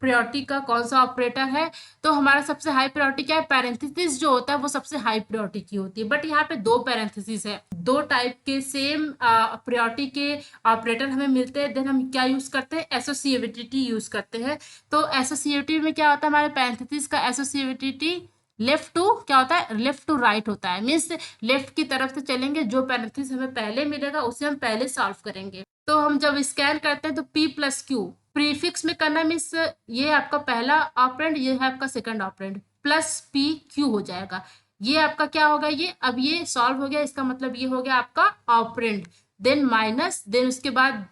प्रायोरिटी का कौन सा ऑपरेटर है। तो हमारा सबसे हाई प्रायोरिटी क्या है, पैरेंथेसिस जो होता है वो सबसे हाई प्रायोरिटी की होती है। बट यहाँ पे दो पैरेंथेसिस है, दो टाइप के सेम प्रायोरिटी के ऑपरेटर हमें मिलते हैं, देन हम क्या यूज करते हैं, एसोसिएटिविटी यूज करते हैं। तो एसोसिएटिव में क्या होता है, हमारे पैरेंथेसिस का एसोसिएटिविटी लेफ्ट टू क्या होता है, लेफ्ट टू राइट होता है। मीन्स लेफ्ट की तरफ से चलेंगे, जो पैरेंथेसिस हमें पहले मिलेगा उसे हम पहले सॉल्व करेंगे। तो हम जब स्कैन करते हैं तो p प्लस क्यू प्रीफिक्स में करना मीन्स ये आपका पहला ऑपरेंड, ये है आपका second operand, plus p q हो जाएगा। ये आपका क्या होगा, ये अब ये सॉल्व हो गया, इसका मतलब ये हो गया आपका ऑपरेंड, देन माइनस, देन उसके बाद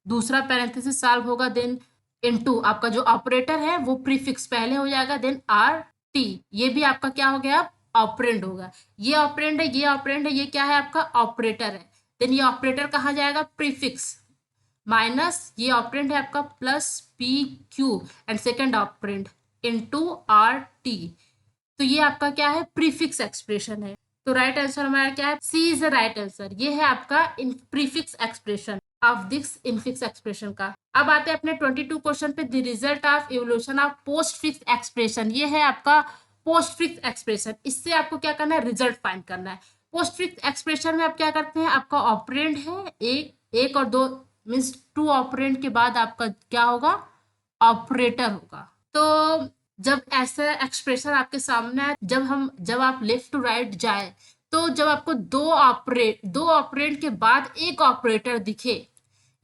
दूसरा पैरेंथेसिस सॉल्व होगा, देन इनटू आपका जो ऑपरेटर है वो प्रीफिक्स पहले हो जाएगा, देन आर टी, ये भी आपका क्या हो गया, ऑपरेंड होगा। ये ऑपरेंड है, ये ऑपरेंड है, ये क्या है आपका ऑपरेटर है, देन ये ऑपरेटर कहाँ जाएगा, प्रीफिक्स, माइनस ये ऑपरेंड है आपका plus P Q and second operand into R T. तो ये आपका क्या है, प्रीफिक्स एक्सप्रेशन है। तो राइट आंसर हमारा क्या है, C is the right answer. ये है आपका in prefix expression of this infix expression का। अब आते हैं अपने 22 क्वेश्चन पे, the result of evolution of postfix expression. ये है आपका पोस्ट फिक्स एक्सप्रेशन, इससे आपको क्या करना है, रिजल्ट फाइंड करना है। पोस्ट फिक्स एक्सप्रेशन में आप क्या करते हैं, आपका ऑपरेंड है एक और दो, मीन्स टू ऑपरेंड के बाद आपका क्या होगा, ऑपरेटर होगा। तो जब ऐसा एक्सप्रेशन आपके सामने आए, जब आप लेफ्ट टू राइट जाए, तो जब आपको दो ऑपरेंड के बाद एक ऑपरेटर दिखे,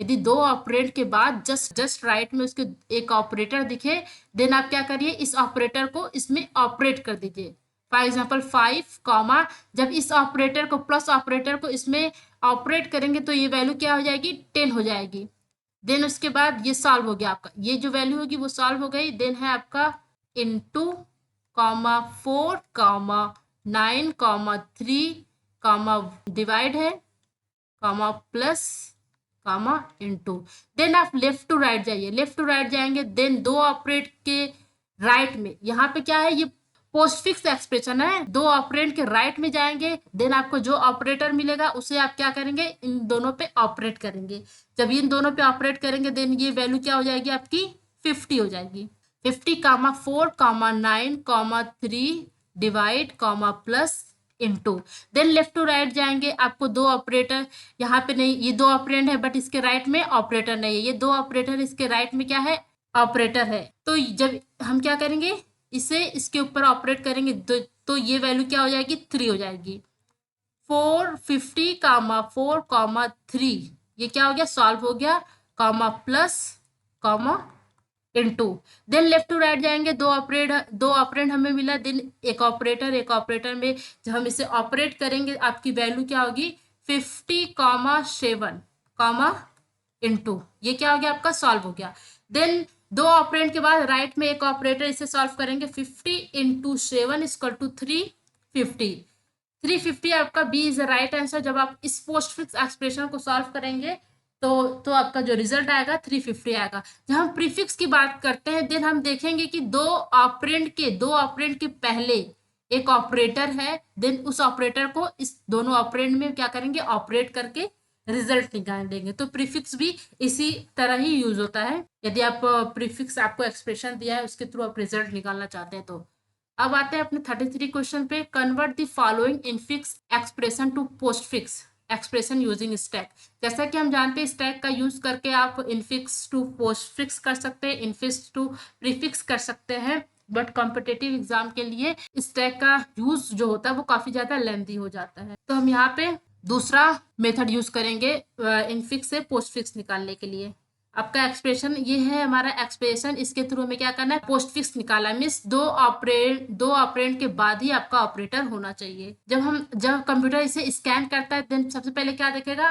यदि दो ऑपरेंड के बाद जस्ट राइट में उसके एक ऑपरेटर दिखे, देन आप क्या करिए, इस ऑपरेटर को इसमें ऑपरेट कर दीजिए। फॉर एग्जाम्पल 5 कॉमा, जब इस ऑपरेटर को प्लस ऑपरेटर को इसमें ऑपरेट करेंगे तो ये वैल्यू क्या हो जाएगी, 10 हो जाएगी। देन उसके बाद ये सॉल्व हो गया आपका, ये जो वैल्यू होगी वो सॉल्व हो गई, देन है आपका into comma 4 comma 9 comma 3 comma divide है comma plus comma into, then आप लेफ्ट टू राइट जाइए, लेफ्ट टू राइट जाएंगे, देन दो ऑपरेट के राइट में, यहाँ पे क्या है, ये पोस्ट फिक्स एक्सप्रेशन है, दो ऑपरेंड के राइट में जाएंगे, देन आपको जो ऑपरेटर मिलेगा उसे आप क्या करेंगे, इन दोनों पे ऑपरेट करेंगे। जब इन दोनों पे ऑपरेट करेंगे, देन ये वैल्यू क्या हो जाएगी आपकी, 50 हो जाएगी। 50 comma 4 comma 9 comma 3 divide comma plus into, then left to right जाएंगे, आपको दो ऑपरेटर, यहाँ पे नहीं, ये दो ऑपरेंड है बट इसके राइट में ऑपरेटर नहीं है, ये दो ऑपरेटर इसके राइट में क्या है, ऑपरेटर है। तो जब हम क्या करेंगे, इसे इसके ऊपर ऑपरेट करेंगे, तो ये वैल्यू क्या हो जाएगी, 3 हो जाएगी। 450 कामा 4 कामा 3, ये क्या हो गया, सॉल्व हो गया, comma plus comma into, then left to right जाएंगे, दो ऑपरेंड हमें मिला, देन एक ऑपरेटर में जब हम इसे ऑपरेट करेंगे आपकी वैल्यू क्या होगी, 50 कॉमा 7 कॉमा इनटू, ये क्या हो गया आपका, सॉल्व हो गया। देन दो ऑपरेंड के बाद राइट में एक ऑपरेटर, इसे सॉल्व करेंगे, 50 इंटू 7 इक्वल टू 350, 350 आपका B is the right answer. जब आप इस पोस्ट फिक्स एक्सप्रेशन को सॉल्व करेंगे तो आपका जो रिजल्ट आएगा 350 आएगा। जब हम प्रीफिक्स की बात करते हैं, देन हम देखेंगे कि दो ऑपरेंड के पहले एक ऑपरेटर है, देन उस ऑपरेटर को इस दोनों ऑपरेंड में क्या करेंगे, ऑपरेट करके रिजल्ट निकाल देंगे। तो प्रीफिक्स भी इसी तरह ही यूज होता है, यदि आप प्रीफिक्स आपको एक्सप्रेशन दिया है उसके थ्रू आप रिजल्ट निकालना चाहते हैं तो। अब आते हैं अपने 33 क्वेश्चन पे, convert the following infix expression to postfix expression using stack. जैसा कि हम जानते हैं स्टैक का यूज करके आप इनफिक्स टू पोस्टफिक्स कर सकते हैं, इनफिक्स टू प्रीफिक्स कर सकते हैं, बट कॉम्पिटेटिव एग्जाम के लिए स्टैक का यूज जो होता है वो काफी ज्यादा लेंथी हो जाता है। तो हम यहाँ पे दूसरा मेथड यूज करेंगे इनफिक्स से पोस्टफिक्स निकालने के लिए। आपका एक्सप्रेशन ये है हमारा एक्सप्रेशन, इसके थ्रू हमें क्या करना है, पोस्टफिक्स निकाला, मीन्स दो ऑपरेंड के बाद ही आपका ऑपरेटर होना चाहिए। जब कंप्यूटर इसे स्कैन करता है, देन सबसे पहले क्या देखेगा,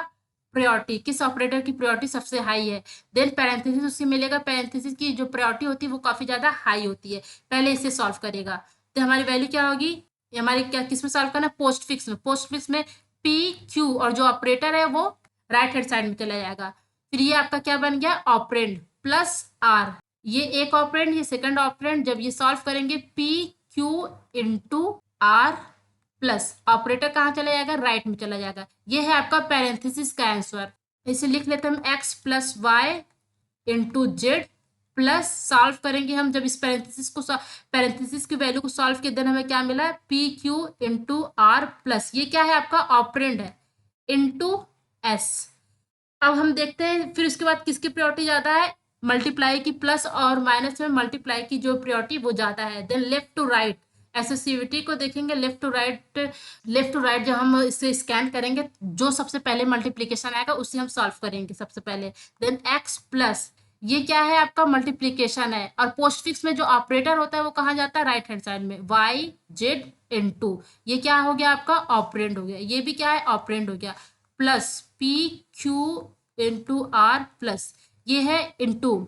प्रायोरिटी, किस ऑपरेटर की प्रायोरिटी सबसे हाई है, देन पैरेंथेसिस उससे मिलेगा, पैरेंथेसिस की जो प्रायोरिटी होती है वो काफी ज्यादा हाई होती है, पहले इसे सॉल्व करेगा। तो हमारी वैल्यू क्या होगी, हमारी क्या किस में सॉल्व करना है, पोस्टफिक्स में। पोस्टफिक्स में पी क्यू और जो ऑपरेटर है वो राइट हैंड साइड में चला जाएगा। फिर ये आपका क्या बन गया, ऑपरेंड प्लस आर, ये एक ऑपरेंड ये सेकंड ऑपरेंड, जब ये सॉल्व करेंगे P Q into R plus operator कहाँ चला जाएगा, राइट में चला जाएगा। ये है आपका पैरेंथेसिस का आंसर। इसे लिख लेते हैं हम X plus Y into Z plus, solve करेंगे हम जब इस पैरेंथेसिस की वैल्यू को सॉल्व किया, देन हमें क्या मिला, P Q into R plus, ये क्या है आपका ऑपरेंड है, इंटू एस। अब हम देखते हैं फिर उसके बाद किसकी प्रायोरिटी ज्यादा है, मल्टीप्लाई की, प्लस और माइनस में मल्टीप्लाई की जो प्रायोरिटी वो ज्यादा है। Then left to right associativity को देखेंगे लेफ्ट टू राइट जब हम इसे स्कैन करेंगे जो सबसे पहले मल्टीप्लीकेशन आएगा उसे हम सॉल्व करेंगे सबसे पहले। देन एक्स प्लस, ये क्या है आपका मल्टीप्लीकेशन है, और पोस्टफिक्स में जो ऑपरेटर होता है वो कहाँ जाता है, राइट हैंड साइड में, वाई जेड इनटू, ये क्या हो गया आपका ऑपरेंड हो गया, ये भी क्या है ऑपरेंड हो गया, plus P Q into R plus, ये है इंटू,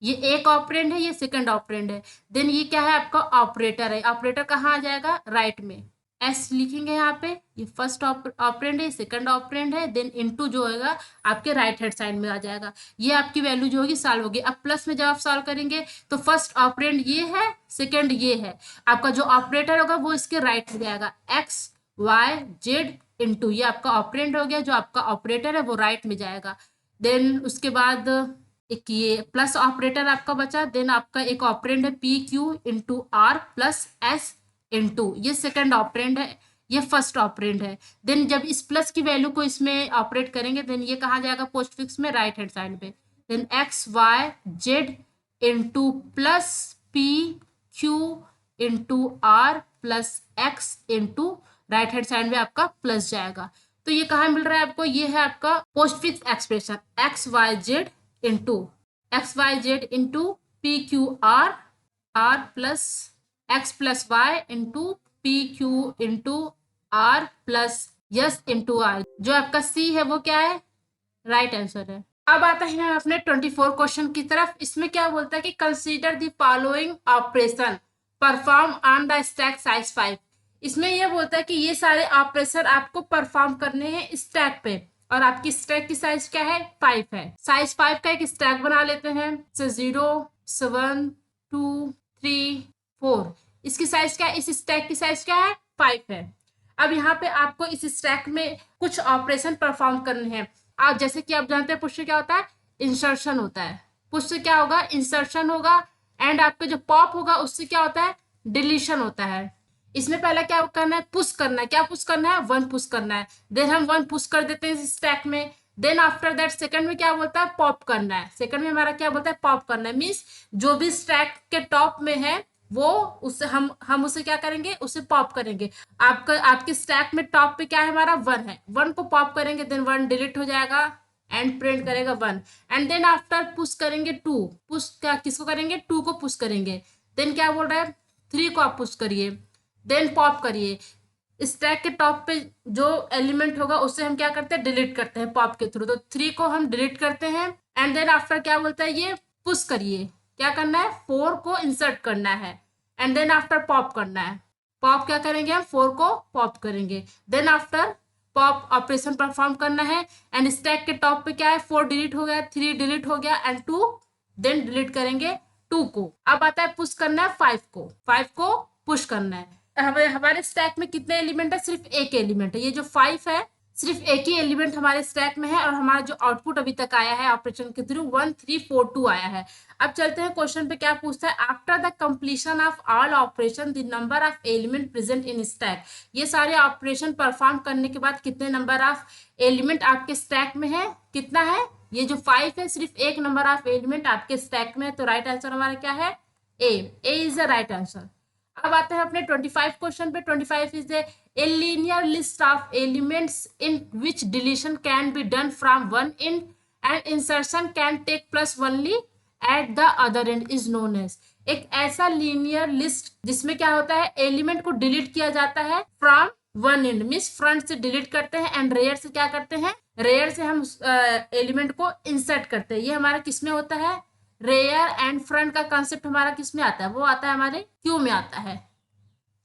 ये एक ऑपरेंड है, ये सेकंड ऑपरेंड है। देन ये क्या है आपका ऑपरेटर है, ऑपरेटर कहाँ आ जाएगा, राइट में, एस लिखेंगे यहाँ पे, ये फर्स्ट ऑपरेंड है, सेकंड ऑपरेंड है, देन इनटू जो होगा आपके राइट हैंड साइड में आ जाएगा। ये आपकी वैल्यू जो होगी सॉल्व होगी। अब प्लस में जब आप सॉल्व करेंगे तो फर्स्ट ऑपरेंड ये है, सेकंड ये है, आपका जो ऑपरेटर होगा वो इसके राइट में जाएगा, एक्स वाई जेड इनटू, ये आपका ऑपरेंड हो गया, जो आपका ऑपरेटर है वो राइट में जाएगा। देन उसके बाद एक ये प्लस ऑपरेटर आपका बचा, देन आपका एक ऑपरेंड है P Q into R plus S into, ये सेकंड ऑपरेंड है, ये फर्स्ट ऑपरेंड है। देन जब इस प्लस की वैल्यू को इसमें ऑपरेट करेंगे देन ये कहाँ जाएगा, पोस्टफिक्स में राइट हैंड साइड पे, then X Y Z into plus P Q into R plus X into right hand side में आपका प्लस जाएगा। तो ये कहाँ मिल रहा है आपको, ये है आपका postfix expression, X Y Z into P Q R plus X plus Y into P Q into R plus S into R, जो आपका सी है वो क्या है, राइट आंसर है। अब आता है अपने 24 क्वेश्चन की तरफ। इसमें क्या बोलता है कि consider the following operation perform on the stack size 5। इसमें यह बोलता है कि ये सारे ऑपरेशन आपको परफॉर्म करने हैं स्टैक पे, और आपकी स्टैक की साइज क्या है, 5 है। साइज 5 का एक स्टैक बना लेते हैं, 0 7 2 3 4, इसकी साइज क्या है, इस स्टैक की साइज क्या है, 5 है। अब यहाँ पे आपको इस स्टैक में कुछ ऑपरेशन परफॉर्म करने हैं। आप जैसे कि आप जानते हैं पुश से क्या होता है, इंसर्शन होता है, पुश से क्या होगा, इंसर्शन होगा, एंड आपका जो पॉप होगा उससे क्या होता है, डिलीशन होता है। इसमें पहला क्या करना है, पुश करना है, क्या पुश करना है, 1 पुश करना है, देन हम 1 पुश कर देते हैं इस स्टैक में। देन आफ्टर दैट सेकंड में क्या बोलता है, पॉप करना है, सेकंड में हमारा क्या बोलता है, पॉप करना है, मीन्स जो भी स्टैक के टॉप में है वो उससे हम उसे क्या करेंगे, उसे पॉप करेंगे। आपके स्टैक में टॉप पे क्या है हमारा, 1 है, 1 को पॉप करेंगे, देन 1 डिलीट हो जाएगा एंड प्रिंट करेगा 1, एंड देन आफ्टर पुश करेंगे 2, पुश क्या किसको करेंगे, 2 को पुश करेंगे, देन क्या बोल रहा है, 3 को आप पुश करिए, देन पॉप करिए। स्टैक के टॉप पे जो एलिमेंट होगा उससे हम क्या करते हैं, डिलीट करते हैं पॉप के थ्रू, तो 3 को हम डिलीट करते हैं, एंड देन आफ्टर क्या बोलता है, ये पुश करिए, क्या करना है, 4 को इंसर्ट करना है, एंड देन आफ्टर पॉप करना है, पॉप क्या करेंगे हम, 4 को पॉप करेंगे, then after pop operation perform करना है, एंड स्टैक के टॉप पे क्या है, 4 डिलीट हो गया, 3 डिलीट हो गया, एंड 2 देन डिलीट करेंगे 2 को। अब आता है पुश करना है 5 को पुश करना है। हमारे स्टैक में कितने एलिमेंट है, सिर्फ एक एलिमेंट है, ये जो 5 है सिर्फ एक ही एलिमेंट हमारे स्टैक में है, और हमारा जो आउटपुट अभी तक आया है ऑपरेशन के थ्रू 1 3 4 2 आया है। अब चलते हैं क्वेश्चन पे, क्या पूछता है, after the completion of all operation the number of element present in stack. ये सारे ऑपरेशन परफॉर्म करने के बाद कितने नंबर ऑफ एलिमेंट आपके स्टैक में है, कितना है, ये जो 5 है सिर्फ एक नंबर ऑफ एलिमेंट आपके स्टैक में है, तो राइट आंसर हमारा क्या है, A is the right answer. अब आते हैं अपने 25 क्वेश्चन पे। 25 is a linear list of elements in which deletion can be done from one end and insertion can take place only at the other end is known as। एक ऐसा linear list जिसमें क्या होता है, element को delete किया जाता है from one and, means front से डिलीट करते हैं, एंड रेयर से क्या करते हैं, रेयर से हम एलिमेंट को इंसर्ट करते हैं। ये हमारा किसमें होता है, रेयर एंड फ्रंट का कॉन्सेप्ट हमारा किसमें आता है, वो आता है हमारे क्यू में आता है,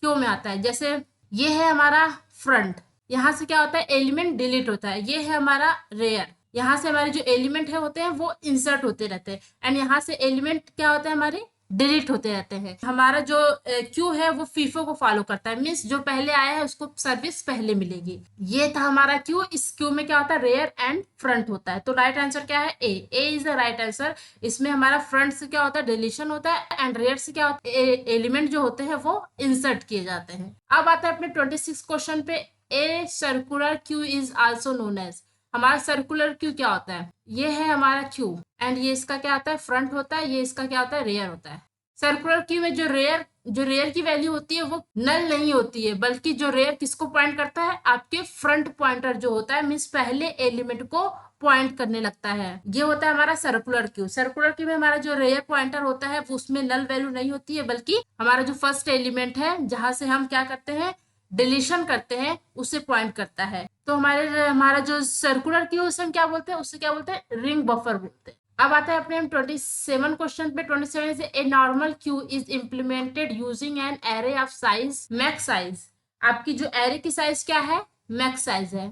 क्यू में आता है। जैसे ये है हमारा फ्रंट, यहाँ से क्या होता है, एलिमेंट डिलीट होता है, ये है हमारा रेयर, यहाँ से हमारे जो एलिमेंट है होते हैं वो इंसर्ट होते रहते हैं, एंड यहाँ से एलिमेंट क्या होते हैं हमारे डिलीट होते रहते हैं। हमारा जो क्यू है वो फीफो को फॉलो करता है, मीन्स जो पहले आया है उसको सर्विस पहले मिलेगी। ये था हमारा क्यू, इस क्यू में क्या होता है, रेयर एंड फ्रंट होता है, तो राइट आंसर क्या है, A is the right answer. इसमें हमारा फ्रंट से क्या होता है, डिलीशन होता है, एंड रेयर से क्या होता है, एलिमेंट जो होते हैं वो इंसर्ट किए जाते हैं। अब आता है अपने 26 क्वेश्चन पे, a circular queue is also known as. हमारा सर्कुलर क्यू क्या होता है, ये है हमारा क्यू, एंड ये इसका क्या होता है, फ्रंट होता है, ये इसका क्या होता है, रेयर होता है। सर्कुलर क्यू में जो रेयर की वैल्यू होती है वो नल नहीं होती है, बल्कि जो रेयर किसको पॉइंट करता है, आपके फ्रंट पॉइंटर जो होता है, मीन्स पहले एलिमेंट को पॉइंट करने लगता है। ये होता है हमारा सर्कुलर क्यू। सर्कुलर क्यू में हमारा जो रेयर पॉइंटर होता है वो उसमें नल वैल्यू नहीं होती है, बल्कि हमारा जो फर्स्ट एलिमेंट है जहां से हम क्या करते हैं, डिलीशन करते हैं, उसे पॉइंट करता है। तो हमारा जो सर्कुलर क्यू उसे हम क्या बोलते हैं, उससे क्या बोलते हैं, रिंग बफर बोलते हैं। अब आता है अपने हम 27 क्वेश्चन पे। 27 से a normal Q is implemented using an array of size max size. आपकी जो एरे की साइज क्या है, मैक्स साइज है।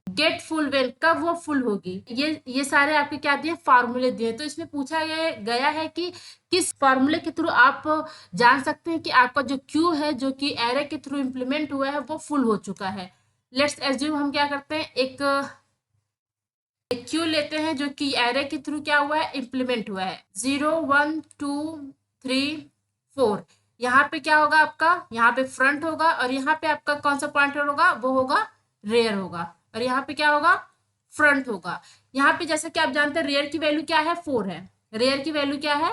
गेट फुल वेन, कब वो फुल होगी, ये सारे आपके क्या दिए, फार्मूले दिए। तो इसमें पूछा गया है कि किस फार्मूले के थ्रू आप जान सकते हैं कि आपका जो क्यू है जो कि एरे के थ्रू इम्प्लीमेंट हुआ है वो फुल हो चुका है। लेट्स एज्यूम हम क्या करते हैं, एक क्यू लेते हैं जो कि एरे के थ्रू क्या हुआ है, इम्प्लीमेंट हुआ है। 0 1 2 3 4। यहाँ पे क्या होगा आपका, यहाँ पे फ्रंट होगा, और यहाँ पे आपका कौन सा पॉइंटर होगा, वो होगा रेयर होगा, और यहाँ पे क्या होगा, फ्रंट होगा। यहाँ पे जैसे कि आप जानते हैं रेयर की वैल्यू क्या है, 4 है। रेयर की वैल्यू क्या है,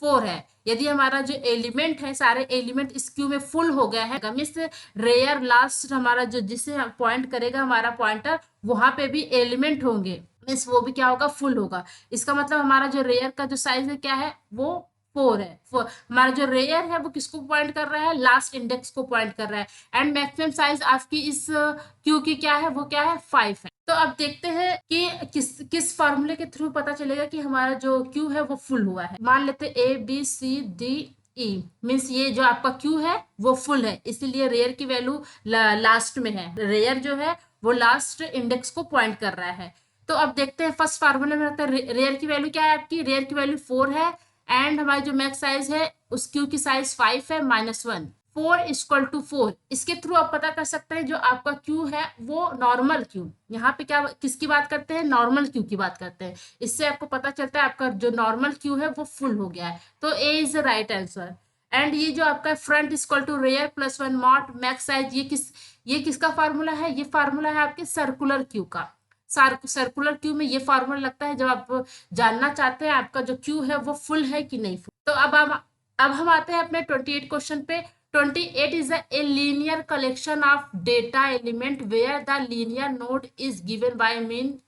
4 है। यदि हमारा जो एलिमेंट है, सारे एलिमेंट इस क्यू में फुल हो गया है, मीन्स रेयर लास्ट हमारा जो जिसे पॉइंट करेगा हमारा पॉइंटर, वहां पे भी एलिमेंट होंगे, मीन्स वो भी क्या होगा, फुल होगा। इसका मतलब हमारा जो रेयर का जो साइज है क्या है, वो 4 है। हमारा जो रेयर है वो किसको पॉइंट कर रहा है, लास्ट इंडेक्स को पॉइंट कर रहा है। एंड मैक्सिमम साइज आपकी इस क्यू की क्या है, वो क्या है, 5 है। तो अब देखते हैं कि किस फॉर्मूले के थ्रू पता चलेगा कि हमारा जो क्यू है वो फुल हुआ है। मान लेते हैं ABCDE, मीन्स ये जो आपका क्यू है वो फुल है, इसीलिए रेयर की वैल्यू लास्ट में है। रेयर जो है वो लास्ट इंडेक्स को पॉइंट कर रहा है। तो अब देखते हैं फर्स्ट फार्मूले में रहता है रेयर की वैल्यू क्या है, आपकी रेयर की वैल्यू 4 है, एंड हमारी जो मैक्स साइज है उस क्यू की साइज 5 है, -1। 4 इक्वल टू 4, इसके थ्रू आप पता कर सकते हैं जो आपका क्यू है वो नॉर्मल क्यू। यहाँ पे क्या किसकी बात करते हैं, नॉर्मल क्यू की बात करते हैं। इससे आपको पता चलता है आपका जो नॉर्मल क्यू है वो फुल हो गया है। तो A is the right answer. And ये जो आपका front equal to rear plus 1 mod max size, ये किसका फार्मूला है, ये फार्मूला है आपके सर्कुलर क्यू का। सर्कुलर क्यू में ये फार्मूला लगता है जब आप जानना चाहते हैं आपका जो क्यू है वो फुल है कि नहीं फुल। तो अब हम आते हैं अपने 28 क्वेश्चन पे। 28 is a linear collection of data element where the linear node is given by mean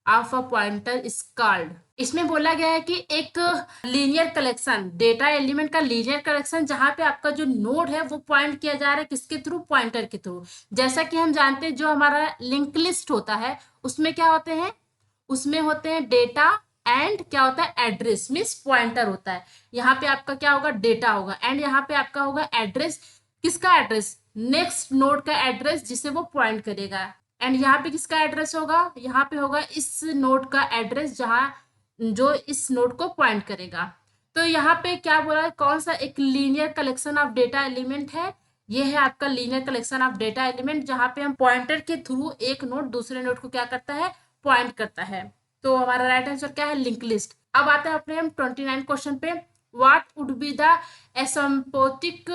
of a pointer is called. इसमें बोला गया है कि एक लीनियर कलेक्शन, डेटा एलिमेंट का लीनियर कलेक्शन, जहां पे आपका जो नोड है वो पॉइंट किया जा रहा है किसके थ्रू, पॉइंटर के थ्रू। जैसा कि हम जानते हैं जो हमारा लिंक लिस्ट होता है उसमें क्या होते हैं, उसमें होते हैं डेटा एंड क्या होता है, एड्रेस, मीन्स पॉइंटर होता है। यहाँ पे आपका क्या होगा, डेटा होगा, एंड यहाँ पे आपका होगा एड्रेस। किसका एड्रेस, नेक्स्ट नोड का एड्रेस जिसे वो पॉइंट करेगा। एंड यहाँ पे किसका एड्रेस होगा, यहाँ पे होगा इस नोड का एड्रेस जहां जो इस नोड को पॉइंट करेगा। तो यहाँ पे क्या बोला है, कौन सा एक linear collection of data element है, ये है आपका linear collection of data element, जहां पे हम पॉइंटर के थ्रू एक नोड दूसरे नोड को क्या करता है, पॉइंट करता है। तो हमारा राइट आंसर क्या है, लिंक लिस्ट। अब आते हैं अपने हम 29 क्वेश्चन पे। What would be the asymptotic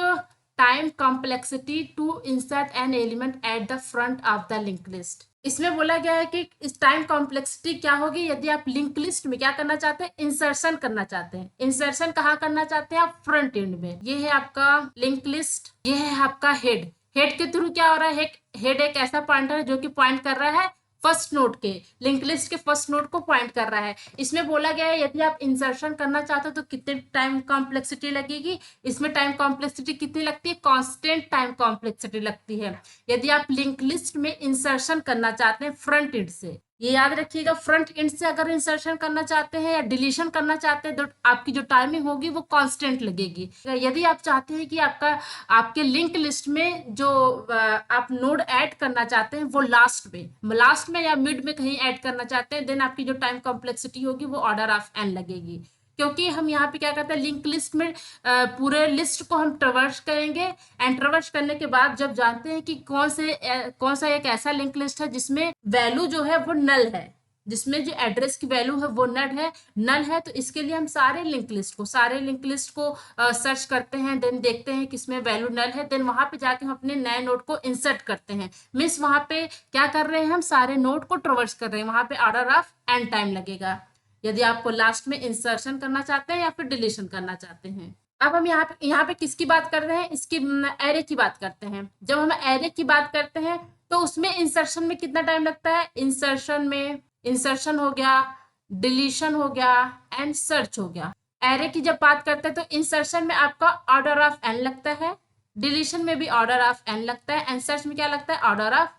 time complexity to insert an element at the front of the link list. इसमें बोला गया है कि इस टाइम कॉम्प्लेक्सिटी क्या होगी यदि आप लिंक लिस्ट में क्या करना चाहते हैं, इंसर्शन करना चाहते हैं। इंसर्शन कहाँ करना चाहते हैं आप, फ्रंट एंड में। ये है आपका लिंक लिस्ट, ये है आपका हेड। हेड के थ्रू क्या हो रहा है, हेड एक ऐसा पॉइंटर है जो कि पॉइंट कर रहा है फर्स्ट नोड के, लिंक लिस्ट के फर्स्ट नोड को पॉइंट कर रहा है। इसमें बोला गया है यदि आप इंसर्शन करना चाहते हो तो कितने टाइम कॉम्प्लेक्सिटी लगेगी, इसमें टाइम कॉम्प्लेक्सिटी कितनी लगती है, कांस्टेंट टाइम कॉम्प्लेक्सिटी लगती है यदि आप लिंक लिस्ट में इंसर्शन करना चाहते हैं फ्रंट एंड से। ये याद रखिएगा, फ्रंट एंड से अगर इंसर्शन करना चाहते हैं या डिलीशन करना चाहते हैं तो आपकी जो टाइमिंग होगी वो कांस्टेंट लगेगी। यदि आप चाहते हैं कि आपके लिंक लिस्ट में जो आप नोड ऐड करना चाहते हैं वो लास्ट में या मिड में कहीं ऐड करना चाहते हैं, देन आपकी जो टाइम कॉम्प्लेक्सिटी होगी वो ऑर्डर ऑफ एन लगेगी। क्योंकि हम यहाँ पे क्या करते हैं, लिंक लिस्ट में पूरे लिस्ट को हम ट्रवर्स करेंगे, एंड ट्रवर्स करने के बाद जब जानते हैं कि कौन सा एक ऐसा लिंक लिस्ट है जिसमें वैल्यू जो है वो नल है, जिसमें जो एड्रेस की वैल्यू है वो नल है, तो इसके लिए हम सारे लिंक लिस्ट को सर्च करते हैं, देन देखते हैं किसमें वैल्यू नल है, देन वहां पे जाके हम अपने नए नोड को इंसर्ट करते हैं। मीन्स वहां पे क्या कर रहे हैं, हम सारे नोड को ट्रवर्स कर रहे हैं, वहां पे ऑर्डर ऑफ एन टाइम लगेगा यदि आपको लास्ट में इंसर्शन करना चाहते हैं या फिर डिलीशन करना चाहते हैं। अब हम यहाँ पे किसकी बात कर रहे हैं, इसकी एरे की बात करते हैं। जब हम एरे की बात करते हैं तो उसमें इंसर्शन में कितना टाइम लगता है, इंसर्शन हो गया, डिलीशन हो गया एंड सर्च हो गया। एरे की जब बात करते हैं तो इंसर्शन में आपका ऑर्डर ऑफ एन लगता है, डिलीशन में भी ऑर्डर ऑफ एन लगता है एंड सर्च में क्या लगता है, ऑर्डर ऑफ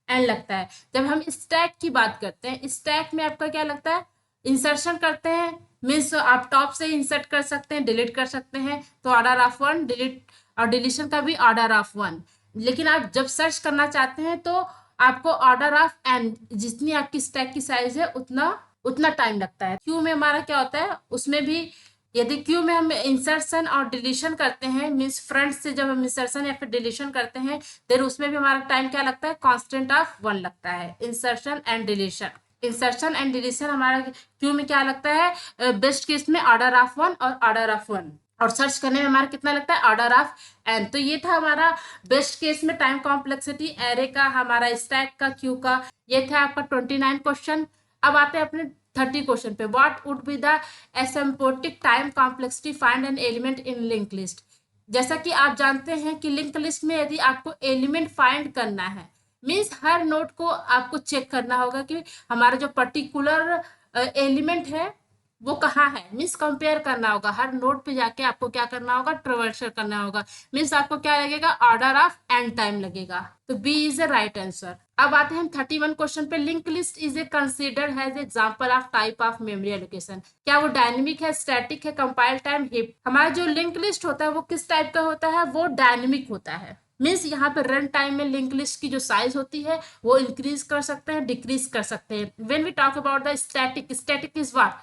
एन लगता है। जब हम स्टैक की बात करते हैं, स्टैक में आपका क्या लगता है, इंसर्शन करते हैं मीन्स आप टॉप से इंसर्ट कर सकते हैं, डिलीट कर सकते हैं, तो ऑर्डर ऑफ वन, डिलीट और डिलीशन का भी ऑर्डर ऑफ वन। लेकिन आप जब सर्च करना चाहते हैं तो आपको ऑर्डर ऑफ एन, जितनी आपकी स्टैक की साइज है उतना उतना टाइम लगता है। क्यू में हमारा क्या होता है, उसमें भी यदि क्यू में हम इंसर्शन और डिलीशन करते हैं मीन्स फ्रंट से जब हम इंसर्शन या फिर डिलीशन करते हैं देन उसमें भी हमारा टाइम क्या लगता है, कांस्टेंट ऑफ वन लगता है। इंसर्शन एंड डिलीशन हमारा क्यू में क्या लगता है, बेस्ट केस में ऑर्डर ऑफ वन और ऑर्डर ऑफ वन, और सर्च करने में हमारा कितना लगता है, ऑर्डर ऑफ एन। तो ये था हमारा बेस्ट केस में टाइम कॉम्प्लेक्सिटी एरे का, हमारा स्टैक का, क्यू का। ये था आपका 29 क्वेश्चन। अब आते हैं अपने 30 क्वेश्चन पे। What would be the asymptotic time complexity find an element in link list. जैसा कि आप जानते हैं कि लिंक लिस्ट में यदि आपको एलिमेंट फाइंड करना है मीन्स हर नोड को आपको चेक करना होगा कि हमारा जो पर्टिकुलर एलिमेंट है वो कहाँ है, मीन्स कंपेयर करना होगा। हर नोड पे जाके आपको क्या करना होगा, ट्रेवर्सल करना होगा। मीन्स आपको क्या लगेगा, ऑर्डर ऑफ एन टाइम लगेगा। तो B is the right answer. अब आते हैं हम 31 क्वेश्चन पे। Link list is a considered as example of type of memory allocation. क्या वो डायनेमिक है, स्टैटिक है, कंपाइल टाइम, हीप। हमारा जो लिंक लिस्ट होता है वो किस टाइप का होता है, वो डायनेमिक होता है। मीन्स यहाँ पे रन टाइम में लिंक लिस्ट की जो साइज होती है वो इंक्रीज कर सकते हैं, डिक्रीज कर सकते हैं। When we talk about the static, static is what,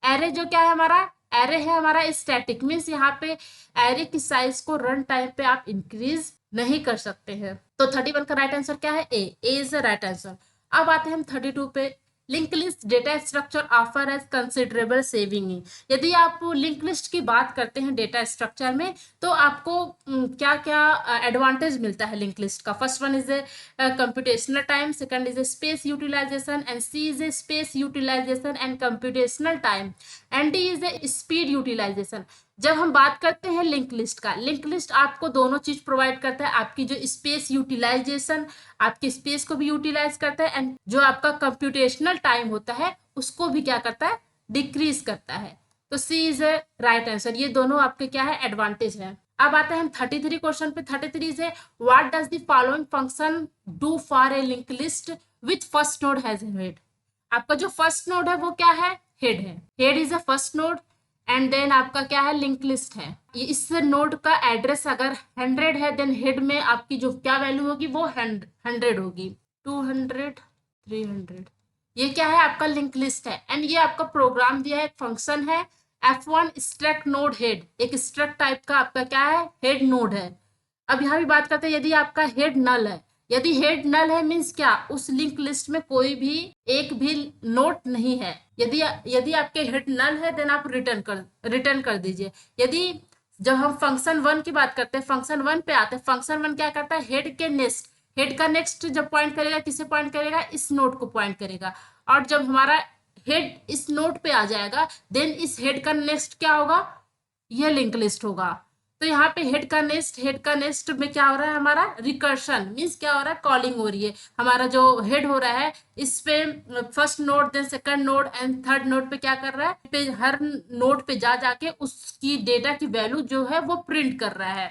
array जो क्या है हमारा, एरे है हमारा स्टैटिक। मीन्स यहाँ पे एरे की साइज को रन टाइम पे आप इंक्रीज नहीं कर सकते हैं। तो 31 का राइट आंसर क्या है, A is the right answer. अब आते हैं हम 32 पे। Link list data structure offer as considerable saving. यदि आप लिंक लिस्ट की बात करते हैं डेटा स्ट्रक्चर में तो आपको क्या क्या एडवांटेज मिलता है लिंक लिस्ट का। First one is a computational time, second is a space utilisation and C is a space utilisation and computational time and D is a speed utilisation. जब हम बात करते हैं लिंक लिस्ट का, link list आपको दोनों चीज प्रोवाइड करता है। आपकी जो स्पेस यूटिलाइजेशन, आपकी स्पेस को भी यूटिलाइज करता है एंड जो आपका कंप्यूटेशनल टाइम होता है उसको भी क्या करता है, डिक्रीज करता है। तो C is A right answer. ये दोनों आपके क्या है, एडवांटेज है। अब आते हैं हम 33 क्वेश्चन पे। 33 से what does the following function do for a link list which first node has head. आपका जो फर्स्ट नोड है वो क्या है, हेड है। Head is a first node and then आपका क्या है, लिंक लिस्ट है। इस नोड का एड्रेस अगर 100 है देन हेड में आपकी जो क्या वैल्यू होगी वो 100 होगी, 200, 300। ये क्या है, आपका लिंक लिस्ट है एंड ये आपका प्रोग्राम दिया है, एक फंक्शन है f1 स्ट्रक्ट नोड हेड। एक स्ट्रक्ट टाइप का आपका क्या है, हेड नोड है। अब यहाँ भी बात करते हैं यदि आपका हेड नल है। यदि हेड नल है मीन्स क्या, उस लिंक लिस्ट में कोई भी एक भी नोट नहीं है। यदि यदि आपके हेड नल है देन आप रिटर्न कर दीजिए। यदि जब हम फंक्शन वन की बात करते हैं, फंक्शन वन पे आते हैं, फंक्शन वन क्या करता है, हेड के नेक्स्ट, हेड का नेक्स्ट जब पॉइंट करेगा किसे पॉइंट करेगा, इस नोट को पॉइंट करेगा। और जब हमारा हेड इस नोट पे आ जाएगा देन इस हेड का नेक्स्ट क्या होगा, यह लिंक लिस्ट होगा। तो यहाँ पे हेड का नेक्स्ट में क्या हो रहा है, हमारा रिकर्शन मीन्स क्या हो रहा है, कॉलिंग हो रही है। हमारा जो हेड हो रहा है इस पे first node then second node and third node पे क्या कर रहा है, पे हर नोड पे जा जाके उसकी डेटा की वैल्यू जो है वो प्रिंट कर रहा है।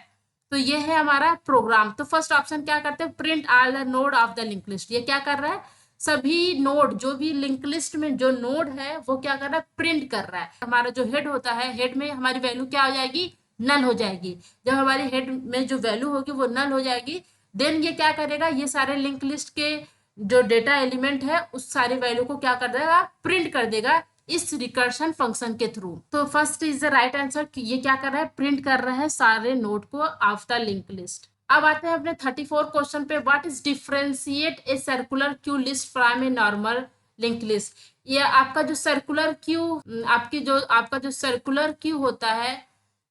तो ये है हमारा प्रोग्राम। तो फर्स्ट ऑप्शन क्या करते हैं, print all the node of the link list. ये क्या कर रहा है, सभी नोड, जो भी लिंक लिस्ट में जो नोड है वो क्या कर रहा है, प्रिंट कर रहा है। हमारा जो हेड होता है, हेड में हमारी वैल्यू क्या हो जाएगी, नल हो जाएगी। जब हमारी हेड में जो वैल्यू होगी वो नल हो जाएगी देन ये क्या करेगा, ये सारे लिंक लिस्ट के जो डेटा एलिमेंट है उस सारी वैल्यू को क्या कर देगा, प्रिंट कर देगा इस रिकर्शन फंक्शन के थ्रू। तो first is the right answer. ये क्या कर रहा है, प्रिंट कर रहा है सारे नोड को ऑफ द लिंक लिस्ट। अब आते हैं अपने 34 क्वेश्चन पे। What is differentiate A circular Q list from a normal link list. ये आपका जो सर्कुलर क्यू, आपका जो सर्कुलर क्यू होता है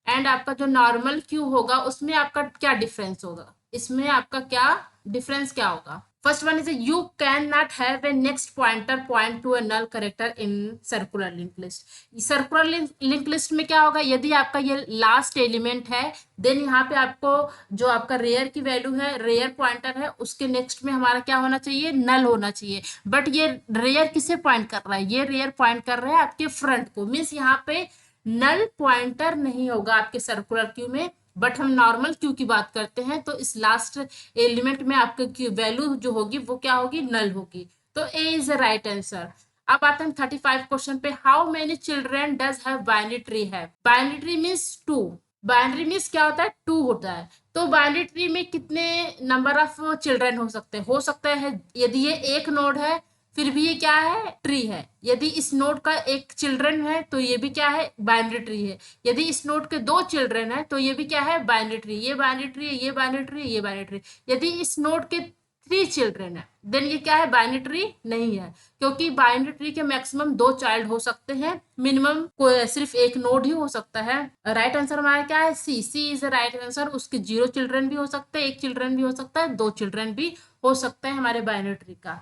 एंड आपका जो नॉर्मल क्यू होगा उसमें आपका क्या डिफरेंस होगा, इसमें आपका क्या डिफरेंस क्या होगा। First one is you cannot have a next pointer point to a null character in circular linked list. Circular link list में क्या होगा, यदि आपका ये लास्ट एलिमेंट है देन यहाँ पे आपको जो आपका रेयर की वैल्यू है, रेयर पॉइंटर है, उसके नेक्स्ट में हमारा क्या होना चाहिए, नल होना चाहिए। बट ये रेयर किसे पॉइंट कर रहा है, ये रेयर पॉइंट कर रहा है आपके फ्रंट को, मीन्स यहाँ पे नल पॉइंटर नहीं होगा आपके सर्कुलर क्यू में। बट हम नॉर्मल क्यू की बात करते हैं तो इस लास्ट एलिमेंट में आपका क्यू वैल्यू जो होगी वो क्या होगी, नल होगी। तो A is the right answer. अब आते हैं 35 क्वेश्चन पे, how many children does have binary tree है। Binary tree means 2, binary means क्या होता है, 2 होता है। तो बाइनरी ट्री में कितने नंबर ऑफ चिल्ड्रेन हो सकता है यदि ये एक नोड है फिर भी ये क्या है, ट्री है। यदि इस नोड का एक चिल्ड्रन है तो ये भी क्या है, बाइनरी ट्री है। यदि इस नोड के 2 चिल्ड्रन है तो ये भी क्या है, बाइनरी ट्री। ये बाइनरी ट्री है, ये बाइनरी ट्री है, ये बाइनरी ट्री। यदि इस नोड के 3 चिल्ड्रन है देन ये क्या है, बाइनरी ट्री नहीं है, क्योंकि बाइनरी ट्री के मैक्सिमम 2 चाइल्ड हो सकते हैं, मिनिमम सिर्फ एक नोड ही हो सकता है। राइट आंसर हमारा क्या है, C. C is the right answer. उसके 0 चिल्ड्रन भी हो सकते हैं, 1 चिल्ड्रन भी हो सकता है, 2 चिल्ड्रन भी हो सकते हैं हमारे बाइनरी ट्री का।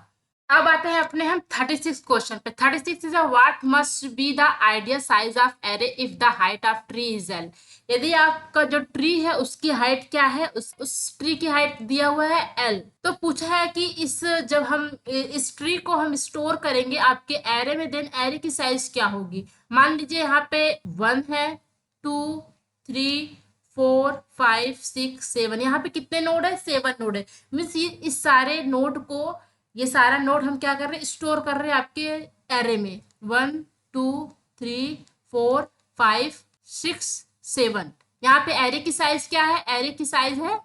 अब आते हैं अपने हम 36 क्वेश्चन पे। 36 is what must be the ideal size of array if the height of tree is L. यदि आपका जो ट्री है उसकी हाइट क्या है, उस ट्री की हाइट दिया हुआ है एल। तो पूछा है कि जब हम इस ट्री को हम स्टोर करेंगे आपके एरे में देन एरे की साइज क्या होगी। मान लीजिए यहाँ पे 1 है, 2, 3, 4, 5, 6, 7, यहाँ पे कितने नोड है, 7 नोड है। मीन्स ये इस सारे नोड को, ये सारा नोड हम क्या कर रहे हैं, स्टोर कर रहे हैं आपके एरे में। 1, 2, 3, 4, 5, 6, 7। यहाँ पे एरे की साइज क्या है, एरे की साइज है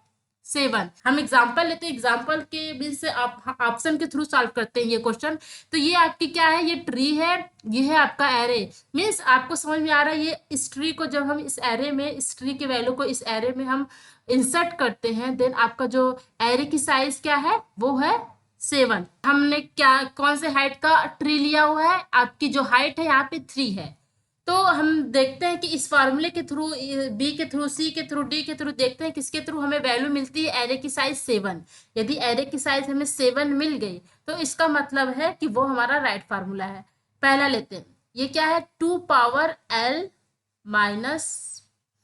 7। हम एग्जांपल लेते हैं, एग्जांपल के बेस से आप ऑप्शन के थ्रू सॉल्व करते हैं ये क्वेश्चन। तो ये आपकी क्या है, ये ट्री है, ये है आपका एरे। मीन्स आपको समझ में आ रहा है, ये इस ट्री को जब हम इस एरे में, इस ट्री के वैल्यू को इस एरे में हम इंसर्ट करते हैं देन आपका जो एरे की साइज क्या है वो है 7। हमने क्या, कौन से हाइट का ट्री लिया हुआ है, आपकी जो हाइट है यहाँ पे 3 है। तो हम देखते हैं कि इस फार्मूले के थ्रू, बी के थ्रू, सी के थ्रू, डी के थ्रू देखते हैं किसके थ्रू हमें वैल्यू मिलती है, एरे की साइज 7। यदि एरे की साइज हमें 7 मिल गई तो इसका मतलब है कि वो हमारा राइट फार्मूला है। पहला लेते हैं, ये क्या है, 2 पावर l माइनस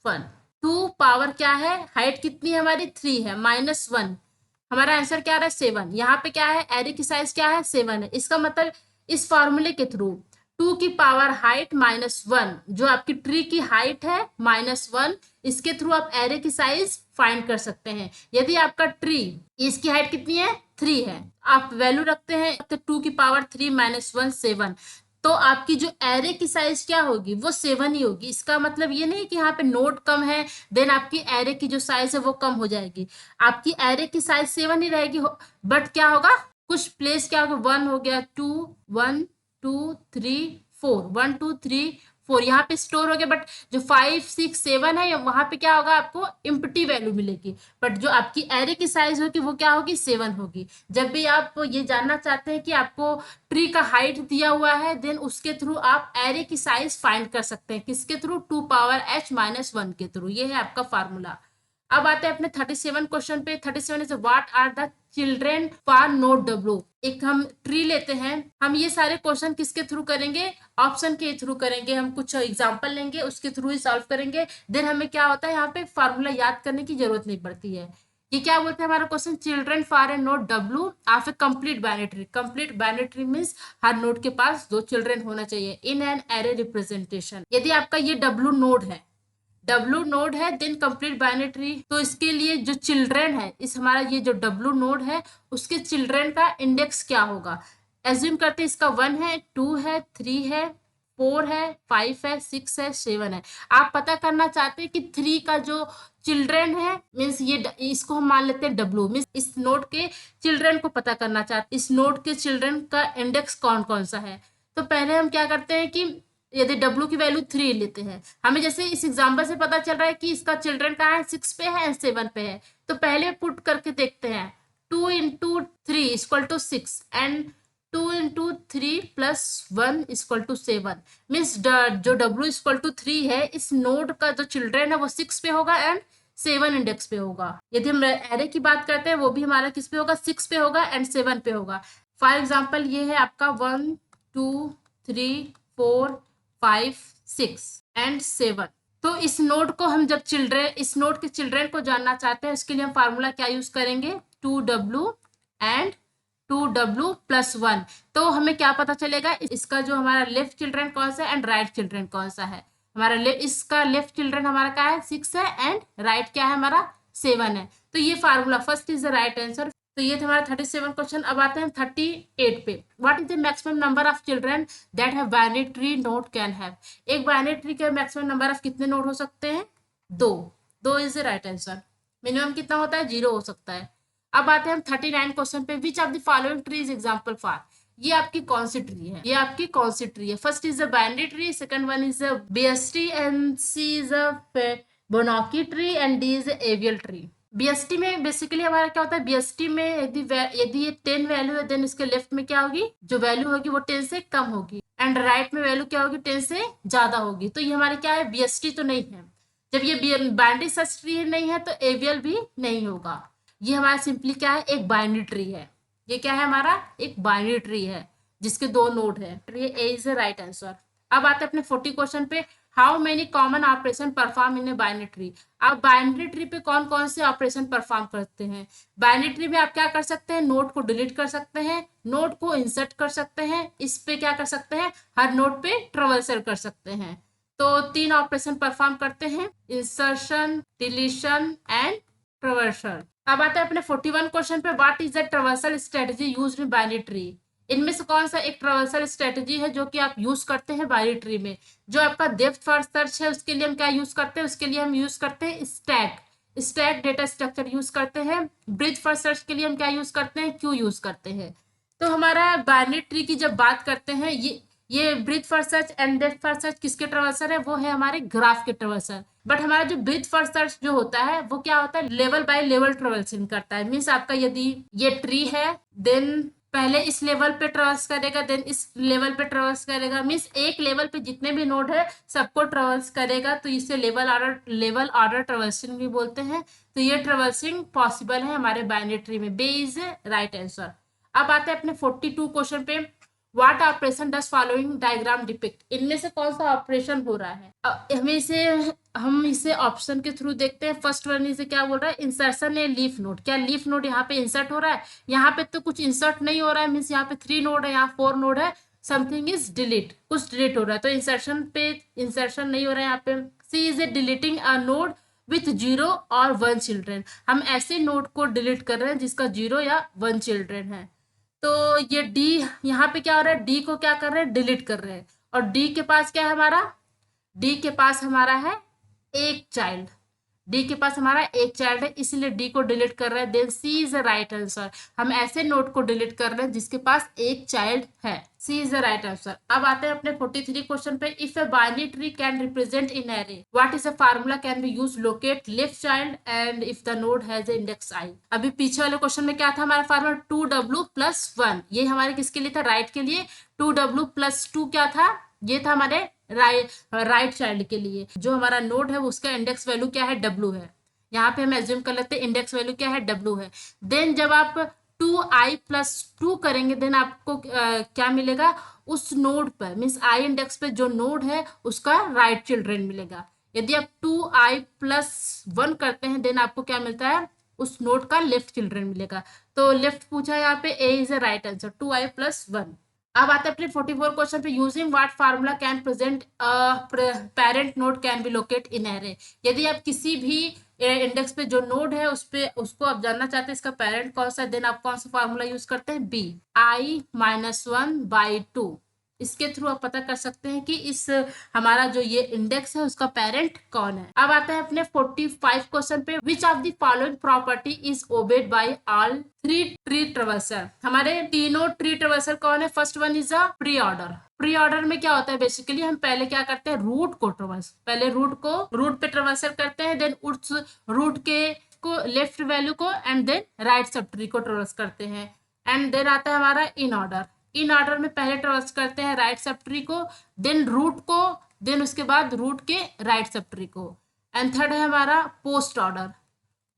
1। 2 पावर क्या है, हाइट कितनी है हमारी 3 है, -1। हमारा आंसर क्या आ रहा है, 7। यहाँ पे क्या है, एरे की साइज क्या है, 7 है। इसका मतलब इस फॉर्मूले के थ्रू 2 की पावर हाइट -1, जो आपकी ट्री की हाइट है -1, इसके थ्रू आप एरे की साइज फाइंड कर सकते हैं। यदि आपका ट्री, इसकी हाइट कितनी है, 3 है, आप वैल्यू रखते हैं तो 2 की पावर 3 -1 7, तो आपकी जो एरे की साइज क्या होगी, वो 7 ही होगी। इसका मतलब ये नहीं कि यहाँ पे नोड कम है देन आपकी एरे की जो साइज है वो कम हो जाएगी। आपकी एरे की साइज 7 ही रहेगी, बट क्या होगा, कुछ प्लेस क्या होगा, 1 हो गया, 2, 1, 2, 3, 4, 1, 2, 3, 4 यहाँ पे स्टोर हो गया। बट जो 5, 6, 7 है वहां पे क्या होगा, आपको इम्प्टी वैल्यू मिलेगी। बट जो आपकी एरे की साइज होगी वो क्या होगी, 7 होगी। जब भी आप ये जानना चाहते हैं कि आपको ट्री का हाइट दिया हुआ है देन उसके थ्रू आप एरे की साइज फाइंड कर सकते हैं, किसके थ्रू, 2 पावर h -1 के थ्रू। ये है आपका फार्मूला। अब आते हैं अपने 37 क्वेश्चन पे। 37 is what are the children for node W। एक हम ट्री लेते हैं, हम ये सारे क्वेश्चन किसके थ्रू करेंगे, ऑप्शन के थ्रू करेंगे। हम कुछ एग्जांपल लेंगे उसके थ्रू ही सॉल्व करेंगे। देन हमें क्या होता है, यहाँ पे फार्मूला याद करने की जरूरत नहीं पड़ती है। ये क्या बोलते हैं हमारा question, children for a node W of A complete binary tree. Complete binary tree means her node के पास 2 चिल्ड्रन होना चाहिए इन एन एरे रिप्रेजेंटेशन। यदि आपका ये W नोड है, W नोड है देन कंप्लीट बाइनरी ट्री, तो इसके लिए जो चिल्ड्रन है, इस हमारा ये जो W नोड है उसके चिल्ड्रन का इंडेक्स क्या होगा। एज्यूम करते हैं इसका 1 है, 2 है, 3 है, 4 है, 5 है, 6 है, 7 है। आप पता करना चाहते हैं कि 3 का जो चिल्ड्रन है, मीन्स ये इसको हम मान लेते हैं W, मीन्स इस नोड के चिल्ड्रन को पता करना चाहते हैं, इस नोड के चिल्ड्रन का इंडेक्स कौन कौन सा है। तो पहले हम क्या करते हैं कि यदि W की वैल्यू 3 लेते हैं, हमें जैसे इस एग्जांपल से पता चल रहा है कि इसका चिल्ड्रन कहाँ है, 6 पे है, 7 पे है। तो पहले पुट करके देखते हैं, 2 into 3 = 6 एंड 2 into 3 + 1 = 7। मीन्स जो W = 3 है, इस नोड का जो चिल्ड्रन है वो 6 पे होगा एंड 7 इंडेक्स पे होगा। यदि हम एरे की बात करते हैं वो भी हमारा किस पे होगा, 6 पे होगा एंड 7 पे होगा। फॉर एग्जाम्पल ये है आपका 1 2 3 4 5 6 एंड 7। तो इस नोड को हम जब इस नोड के चिल्ड्रन को जानना चाहते हैं, उसके लिए हम फार्मूला क्या यूज करेंगे, 2w एंड 2w+1। तो हमें क्या पता चलेगा, इसका जो हमारा लेफ्ट चिल्ड्रन कौन सा है एंड राइट चिल्ड्रन कौन सा है। हमारा इसका लेफ्ट चिल्ड्रन हमारा क्या है, 6 है एंड राइट क्या है हमारा 7 है। तो ये formula first is the right answer. तो ये था हमारा 37 क्वेश्चन। अब आते हैं 38 पे। What is the maximum number of children that have binary tree node can have. एक बाइनरी ट्री के मैक्सिमम नंबर ऑफ कितने नोड हो सकते हैं, 2। 2 is the right answer. Minimum कितना होता है, 0 हो सकता है। अब आते हैं हम 39 क्वेश्चन पे। Which of the following tree is example for. ये आपकी कौन सी ट्री है, ये आपकी कौन सी ट्री है। First is a binary tree, second one is a BST and C is a Fibonacci tree and D is a AVL tree. BST में बेसिकली हमारा क्या होता है, बीएसटी में यदि ये 10 वैल्यू है देन इसके लेफ्ट में क्या होगी, जो वैल्यू होगी वो 10 से कम होगी एंड राइट में वैल्यू क्या होगी, 10 से ज्यादा होगी। तो ये हमारे क्या है, बीएसटी तो नहीं है। जब ये बाइनरी सर्च ट्री नहीं है तो एवियल भी नहीं होगा। ये हमारा सिंपली क्या है, एक बाइनरी ट्री है। ये क्या है हमारा, एक बाइनरी ट्री है जिसके 2 नोड है। ये ए इज द राइट आंसर। अब आते हैं अपने 40 क्वेश्चन पे। How many common operation perform in a binary tree. आप बाइनरी ट्री पे कौन कौन से ऑपरेशन परफॉर्म करते हैं। बाइनरी ट्री में आप क्या कर सकते हैं, नोड को डिलीट कर सकते हैं, नोड को इंसर्ट कर सकते हैं, इस पे क्या कर सकते हैं, हर नोड पे ट्रेवर्सल कर सकते हैं। तो 3 ऑपरेशन परफॉर्म करते हैं, इंसर्शन, डिलीशन एंड ट्रेवर्सल। अब आते हैं अपने 41 क्वेश्चन पे। What is the traversal strategy used in binary tree. इनमें से कौन सा एक ट्रेवर्सल स्ट्रेटजी है जो कि आप यूज करते हैं बाइनरी ट्री में। जो आपका डेप्थ फर्स्ट सर्च है उसके लिए हम क्या यूज करते हैं, उसके लिए हम यूज करते हैं स्टैक डेटा स्ट्रक्चर यूज करते हैं। ब्रीथ फर्स्ट सर्च के लिए हम क्या यूज करते हैं, क्यू यूज करते हैं। तो हमारा बाइनरी ट्री की जब बात करते हैं, ये breadth first search and depth first search किसके ट्रेवर्सल है, वो है हमारे ग्राफ के ट्रेवर्सल। बट हमारा जो ब्रीथ फर्स्ट सर्च जो होता है वो क्या होता है, लेवल बाय लेवल ट्रेवर्सिंग करता है। मीन्स आपका यदि ये ट्री है देन पहले इस लेवल पे ट्रेवर्स करेगा देन इस लेवल पे ट्रेवर्स करेगा। मीन्स एक लेवल पे जितने भी नोड है सबको ट्रेवर्स करेगा। तो इसे लेवल ऑर्डर ट्रेवर्सिंग भी बोलते हैं। तो ये ट्रेवर्सिंग पॉसिबल है हमारे बाइनरी ट्री में। B is right answer. अब आते हैं अपने 42 क्वेश्चन पे। What operation does following diagram depict. इनमें से कौन सा ऑपरेशन हो रहा है, हम इसे ऑप्शन के थ्रू देखते हैं। फर्स्ट वन इसे क्या बोल रहा है, इंसर्शन ए लीफ नोड। क्या लीफ नोड यहाँ पे इंसर्ट हो रहा है, यहाँ पे तो कुछ इंसर्ट नहीं हो रहा है। मीन्स यहाँ पे 3 नोड है, यहाँ 4 नोड है, समथिंग इज डिलीट, कुछ डिलीट हो रहा है। तो इंसर्शन नहीं हो रहा है यहाँ पे। C is a deleting a node with 0 और 1 चिल्ड्रन। हम ऐसे नोड को डिलीट कर रहे हैं जिसका 0 या 1 चिल्ड्रन है। तो ये डी यहाँ पे क्या हो रहा है, डी को क्या कर रहे हैं, डिलीट कर रहे हैं। और डी के पास क्या है हमारा, डी के पास हमारा है एक चाइल्ड। डी के पास हमारा एक चाइल्ड है इसलिए डी को डिलीट कर रहे हैं। Then C is the right answer. हम ऐसे नोड को डिलीट कर रहे हैं जिसके पास एक चाइल्ड है। C is the right answer. अब आते हैं अपने 43 क्वेश्चन पे। If a binary tree can represent in array what is a formula can be use locate left child and if the node has index आई। अभी पीछे वाले question में क्या था हमारा फार्मूला, 2w+1। ये हमारे किसके लिए था, राइट के लिए। 2w+2 क्या था, ये था हमारे राइट चाइल्ड के लिए। जो हमारा नोड है उसका इंडेक्स वैल्यू क्या है, w है। यहाँ पे हम एज्यूम कर लेते हैं इंडेक्स वैल्यू क्या है, w है। देन जब आप 2i+2 करेंगे देन आपको क्या मिलेगा, उस नोड पर मीन्स i इंडेक्स पे जो नोड है उसका राइट चिल्ड्रन मिलेगा। यदि आप 2i+1 करते हैं देन आपको क्या मिलता है, उस नोड का लेफ्ट चिल्ड्रन मिलेगा। तो लेफ्ट पूछा है यहाँ पे, A is the right answer, 2i+1। अब आते हैं अपने 44 क्वेश्चन पे। Using what formula can present parent node can be locate in array. यदि आप किसी भी इंडेक्स पे जो नोड है उसको आप जानना चाहते हैं इसका पेरेंट कौन सा है, देन आप कौन सा फार्मूला यूज करते हैं, बी i-1/2। इसके थ्रू आप पता कर सकते हैं कि इस हमारा जो ये इंडेक्स है उसका पेरेंट कौन है। अब आते हैं अपने 45 क्वेश्चन पे। Which of the following property is obeyed by all 3 tree traversal. हमारे तीनों ट्री ट्रेवर्सल कौन है, first one is a pre order. Pre order में क्या होता है, बेसिकली हम पहले क्या करते हैं, पहले रूट पे ट्रेवर्सल करते हैं, देन उस रूट के को लेफ्ट वैल्यू को and then right sub tree को ट्रेवर्स करते हैं। एंड देन आता है हमारा इन ऑर्डर में पहले ट्रेवर्स करते हैं राइट सब ट्री को, देन रूट को, देन उसके बाद रूट के राइट सब ट्री को। एंड थर्ड है हमारा पोस्ट ऑर्डर।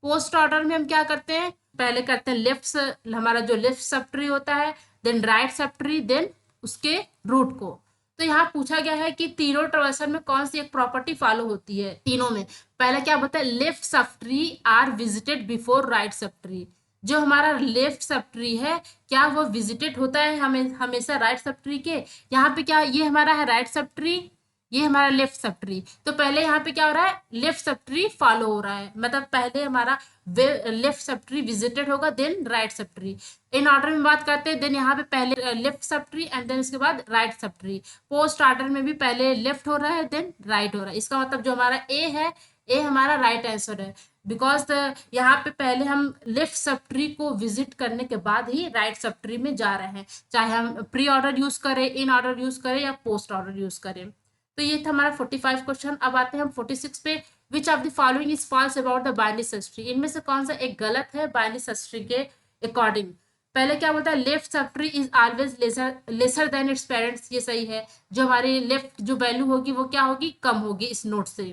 पोस्ट ऑर्डर में हम क्या करते हैं, पहले करते हैं लेफ्ट, हमारा जो लेफ्ट सब ट्री होता है, then right sub tree, then उसके रूट को। तो यहाँ पूछा गया है कि तीनों ट्रांजिशन में कौन सी एक प्रॉपर्टी फॉलो होती है। तीनों में पहला क्या बताया, left sub tree are visited before right sub tree. जो हमारा लेफ्ट सब ट्री है क्या वो विजिटेड होता है हमें हमेशा राइट सब ट्री के। यहाँ पे क्या, ये हमारा है राइट सब ट्री, ये हमारा लेफ्ट सब ट्री, तो पहले यहाँ पे क्या हो रहा है, लेफ्ट सब ट्री फॉलो हो रहा है, मतलब पहले हमारा लेफ्ट सब ट्री विजिटेड होगा, then right sub tree. In order में बात करते हैं, देन यहाँ पे पहले left sub tree and then उसके बाद right sub tree. Post order में भी पहले लेफ्ट हो रहा है देन राइट हो रहा है। इसका मतलब जो हमारा ए है, ए हमारा राइट आंसर है, बिकॉज यहाँ पे पहले हम लेफ्ट सब ट्री को विजिट करने के बाद ही राइट सब ट्री में जा रहे हैं, चाहे हम प्री ऑर्डर यूज करें, इन ऑर्डर यूज करें या पोस्ट ऑर्डर यूज करें। तो ये था हमारा 45 क्वेश्चन। अब आते हैं हम 46 पे। Which of the following is false about the binary search tree. इनमें से कौन सा एक गलत है बाइनरी सर्च ट्री के अकॉर्डिंग। पहले क्या बोलता है, left sub tree is always lesser than its parents. ये सही है, जो हमारी लेफ्ट जो वैल्यू होगी वो क्या होगी, कम होगी इस नोट से।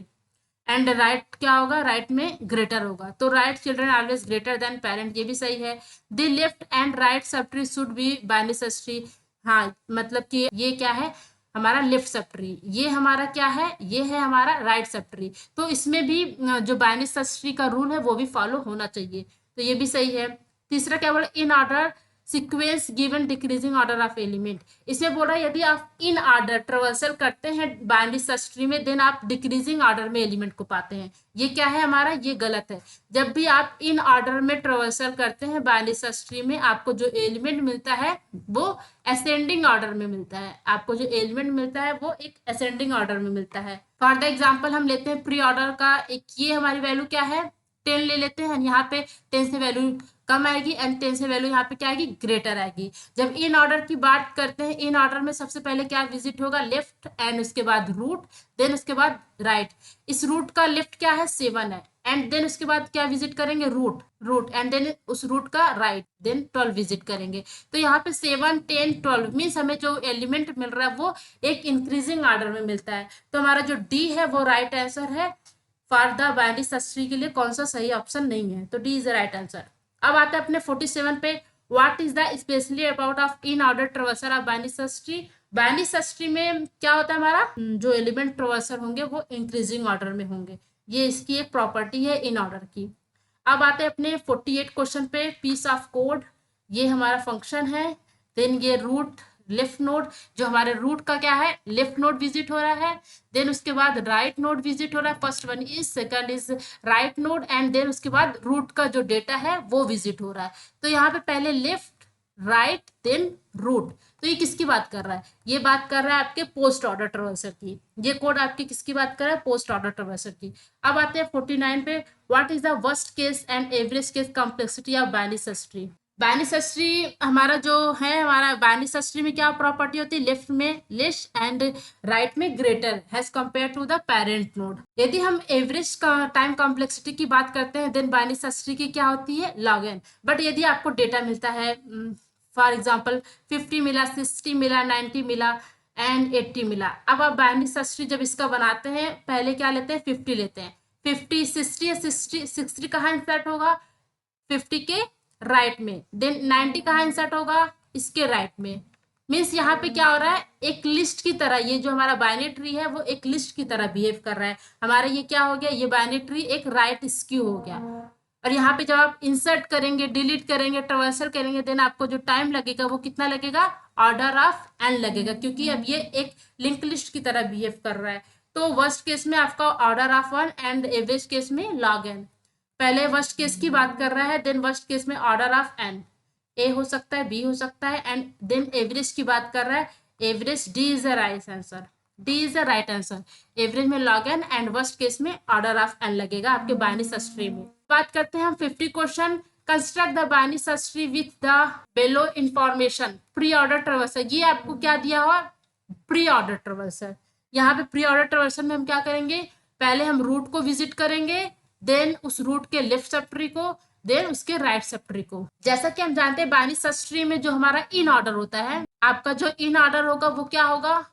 एंड राइट क्या होगा, राइट में ग्रेटर होगा, तो right children always greater than parent, ये भी सही है। The left and right sub tree should be binary search tree. हाँ, मतलब कि ये क्या है हमारा लेफ्ट सब ट्री, ये हमारा क्या है, ये है हमारा राइट सब ट्री, तो इसमें भी जो बाइनरी सर्च ट्री का रूल है वो भी फॉलो होना चाहिए, तो ये भी सही है। तीसरा क्या बोला, in order sequence given decreasing order of element. इसमें बोल रहा है यदि आप इन ऑर्डर ट्रेवर्सल करते हैं बाइनरी सर्च ट्री में, देन आप डिक्रीजिंग ऑर्डर में एलिमेंट को पाते हैं। ये क्या है हमारा, ये गलत है। जब भी आप इन ऑर्डर में ट्रेवर्सल करते हैं बाइनरी सर्च ट्री में, आपको जो एलिमेंट मिलता है वो असेंडिंग ऑर्डर में मिलता है, आपको जो एलिमेंट मिलता है वो एक असेंडिंग ऑर्डर में मिलता है। फॉर द एग्जाम्पल हम लेते हैं प्री ऑर्डर का एक, ये हमारी वैल्यू क्या है 10 ले लेते हैं, यहाँ पे 10 से वैल्यू कम आएगी एंड 10 से वैल्यू यहाँ पे क्या आएगी, ग्रेटर आएगी। जब इन ऑर्डर की बात करते हैं, इन ऑर्डर में सबसे पहले क्या विजिट होगा, लेफ्ट एंड उसके बाद रूट, देन उसके बाद राइट। इस रूट का लेफ्ट क्या है 7 है, एंड देन उसके बाद क्या विजिट करेंगे, रूट एंड देन उस रूट का राइट, देन 12 विजिट करेंगे। तो यहाँ पे 7 10 12 मीन्स हमें जो एलिमेंट मिल रहा है वो एक इंक्रीजिंग ऑर्डर में मिलता है, तो हमारा जो डी है वो राइट आंसर है। For the binary search tree के लिए कौन सा सही ऑप्शन नहीं है, तो D is the right answer. अब आते हैं अपने 47 पे। What is the specially about of in order traversal of binary search tree. Binary search tree में क्या होता है हमारा, जो एलिमेंट ट्रेवर्सल होंगे वो इंक्रीजिंग ऑर्डर में होंगे, ये इसकी एक प्रॉपर्टी है इन ऑर्डर की। अब आते हैं अपने 48 क्वेश्चन पे। पीस ऑफ कोड, ये हमारा फंक्शन है, देन ये रूट लेफ्ट नोड, जो हमारे रूट का क्या है लेफ्ट नोड विजिट हो रहा है, देन उसके बाद राइट नोड विजिट हो रहा है, first one is, second is right node, and then उसके बाद रूट का जो डेटा है वो विजिट हो रहा है। तो यहाँ पे पहले लेफ्ट राइट देन रूट, तो ये किसकी बात कर रहा है, ये बात कर रहा है आपके पोस्ट ऑर्डर ट्रेवर्सल की। ये कोड आपकी किसकी बात कर रहा है, पोस्ट ऑर्डर ट्रेवर्सल की। अब आते हैं 49 पे। What is the worst case and average case complexity of binary search tree. Binary search tree हमारा जो है, हमारा बाइनरी सर्च ट्री में क्या प्रॉपर्टी होती है, लेफ्ट में लेस एंड राइट में greater has compare to the parent node. यदि हम एवरेज का टाइम कॉम्प्लेक्सिटी की बात करते हैं, देन बाइनरी सर्च ट्री की क्या होती है, log n। बट यदि आपको डेटा मिलता है, फॉर एग्जाम्पल 50 मिला, 60 मिला, 90 मिला एंड 80 मिला, अब आप बाइनरी सर्च ट्री जब इसका बनाते हैं पहले क्या लेते हैं, 50 लेते हैं, 50 60 या 60 कहाँ इंसर्ट होगा, 50 के राइट में, देन 90 कहाँ इंसर्ट होगा, इसके राइट में। मीन्स यहाँ पे क्या हो रहा है, एक लिस्ट की तरह, ये जो हमारा बाइनरी ट्री है वो एक लिस्ट की तरह बिहेव कर रहा है हमारा। ये क्या हो गया, ये बाइनरी ट्री एक राइट स्क्यू हो गया। और यहाँ पे जब आप इंसर्ट करेंगे, डिलीट करेंगे, ट्रांसफर करेंगे, देन आपको जो टाइम लगेगा वो कितना लगेगा, ऑर्डर ऑफ n लगेगा, क्योंकि अब ये एक लिंक लिस्ट की तरह बिहेव कर रहा है। तो वर्स्ट केस में आपका order of 1 and average case में log n। पहले वर्स्ट केस की बात कर रहा है, देन वर्स्ट केस में ऑर्डर ऑफ n, ए हो सकता है, बी हो सकता है, एंड देन एवरेज की बात कर रहा है, average D is the right answer, D is the right answer. Average में log n and worst case में ऑर्डर ऑफ n लगेगा आपके बाइनरी सर्च ट्री में। बात करते हैं हम 50 question. Construct the binary search tree with the below information. Pre order traversal, ये आपको क्या दिया हुआ, प्री ऑर्डर ट्रेवर्सल। यहाँ पे प्री ऑर्डर ट्रेवर्सल में हम क्या करेंगे, पहले हम रूट को विजिट करेंगे, देन उस रूट के लेफ्ट सब ट्री को, देन उसके राइट सब ट्री को। जैसा कि हम जानते हैं बाइनरी सर्च ट्री में जो हमारा इन ऑर्डर होता है, आपका जो इन ऑर्डर होगा वो क्या होगा,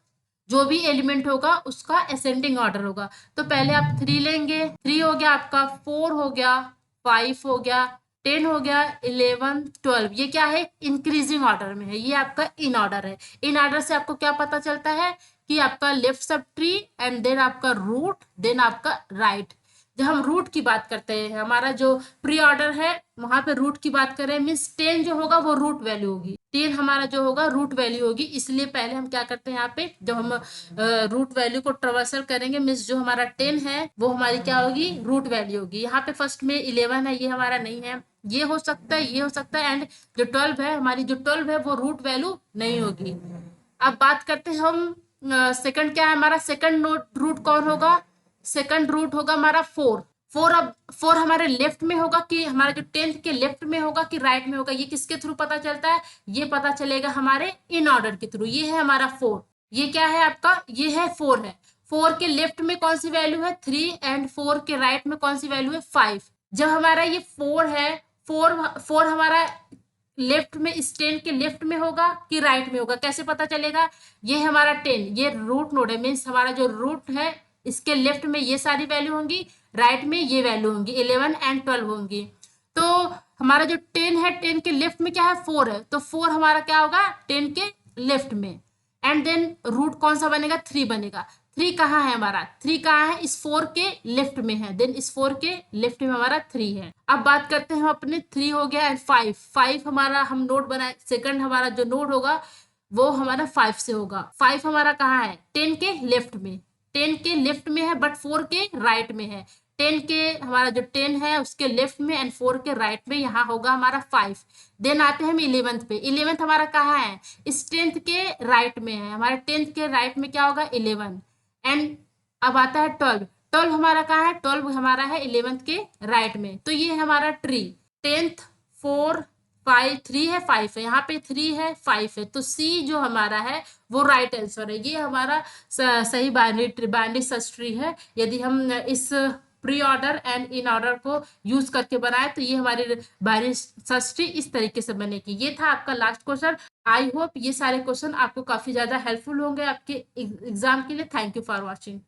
जो भी एलिमेंट होगा उसका असेंडिंग ऑर्डर होगा। तो पहले आप 3 लेंगे, 3 हो गया आपका, 4 हो गया, 5 हो गया, 10 हो गया, 11, 12। ये क्या है, इंक्रीजिंग ऑर्डर में है, ये आपका इन ऑर्डर है। इन ऑर्डर से आपको क्या पता चलता है कि आपका left sub tree and then आपका रूट, देन आपका राइट। जब हम रूट की बात करते हैं, हमारा जो प्री ऑर्डर है वहां पे रूट की बात करें, मीन्स 10 जो होगा वो रूट वैल्यू होगी, 10 हमारा जो होगा रूट वैल्यू होगी। इसलिए पहले हम क्या करते हैं, यहाँ पे जब हम रूट वैल्यू को ट्रावर्सल करेंगे, मीन्स जो हमारा 10 है वो हमारी क्या होगी, रूट वैल्यू होगी। यहाँ पे फर्स्ट में 11 है, ये हमारा नहीं है, ये हो सकता है, ये हो सकता है, एंड जो 12 है, हमारी जो 12 है वो रूट वैल्यू नहीं होगी। अब बात करते हैं हम सेकंड, क्या है हमारा सेकंड रूट कौन होगा, सेकंड रूट होगा हमारा 4। 4, अब 4 हमारे लेफ्ट में होगा कि हमारे जो 10th के लेफ्ट में होगा कि राइट में होगा, ये किसके थ्रू पता चलता है, ये पता चलेगा हमारे इन ऑर्डर के थ्रू। ये है हमारा 4, ये क्या है आपका, ये है 4 है। 4 के लेफ्ट में कौन सी वैल्यू है, 3, एंड 4 के राइट में कौन सी वैल्यू है, 5। जब हमारा ये 4 है, 4 हमारा लेफ्ट में, इस 10 के लेफ्ट में होगा कि राइट में होगा, कैसे पता चलेगा, ये हमारा 10, ये रूट नोड है, मीन्स हमारा जो रूट है इसके लेफ्ट में ये सारी वैल्यू होंगी, राइट में ये वैल्यू होंगी, 11 एंड 12 होंगी। तो हमारा जो 10 है, 10 के लेफ्ट में क्या है, 4 है, तो 4 हमारा क्या होगा 10 के लेफ्ट में, एंड देन रूट कौन सा बनेगा, 3 बनेगा। 3 कहाँ है हमारा, 3 कहाँ है, इस 4 के लेफ्ट में है, देन इस 4 के लेफ्ट में हमारा 3 है। अब बात करते हैं हम अपने 3 हो गया एंड 5। 5 हमारा हम नोड बनाए, सेकंड हमारा जो नोड होगा वो हमारा 5 से होगा। 5 हमारा कहाँ है, 10 के लेफ्ट में, 10 के लेफ्ट में है बट 4 के राइट में है। 10 के, हमारा जो 10 है उसके लेफ्ट में एंड 4 के राइट में, यहाँ होगा हमारा 5। देन आते हैं हम 11th पे। 11th हमारा कहाँ है, इस 10th के राइट में है, हमारे 10th के राइट में क्या होगा 11। एंड अब आता है 12। 12 हमारा कहाँ है, 12 हमारा है 11th के राइट में। तो ये है हमारा ट्री, 10th 4 5 3 है, 5 है, यहाँ पे 3 है, 5 है, तो सी जो हमारा है वो राइट आंसर है। ये हमारा सही बाइनरी सर्च ट्री है। यदि हम इस pre order and in order को यूज करके बनाए तो ये हमारी बाइनरी सर्च ट्री इस तरीके से बनेगी। ये था आपका लास्ट क्वेश्चन। आई होप ये सारे क्वेश्चन आपको काफी ज्यादा हेल्पफुल होंगे आपके एग्जाम के लिए। Thank you for watching.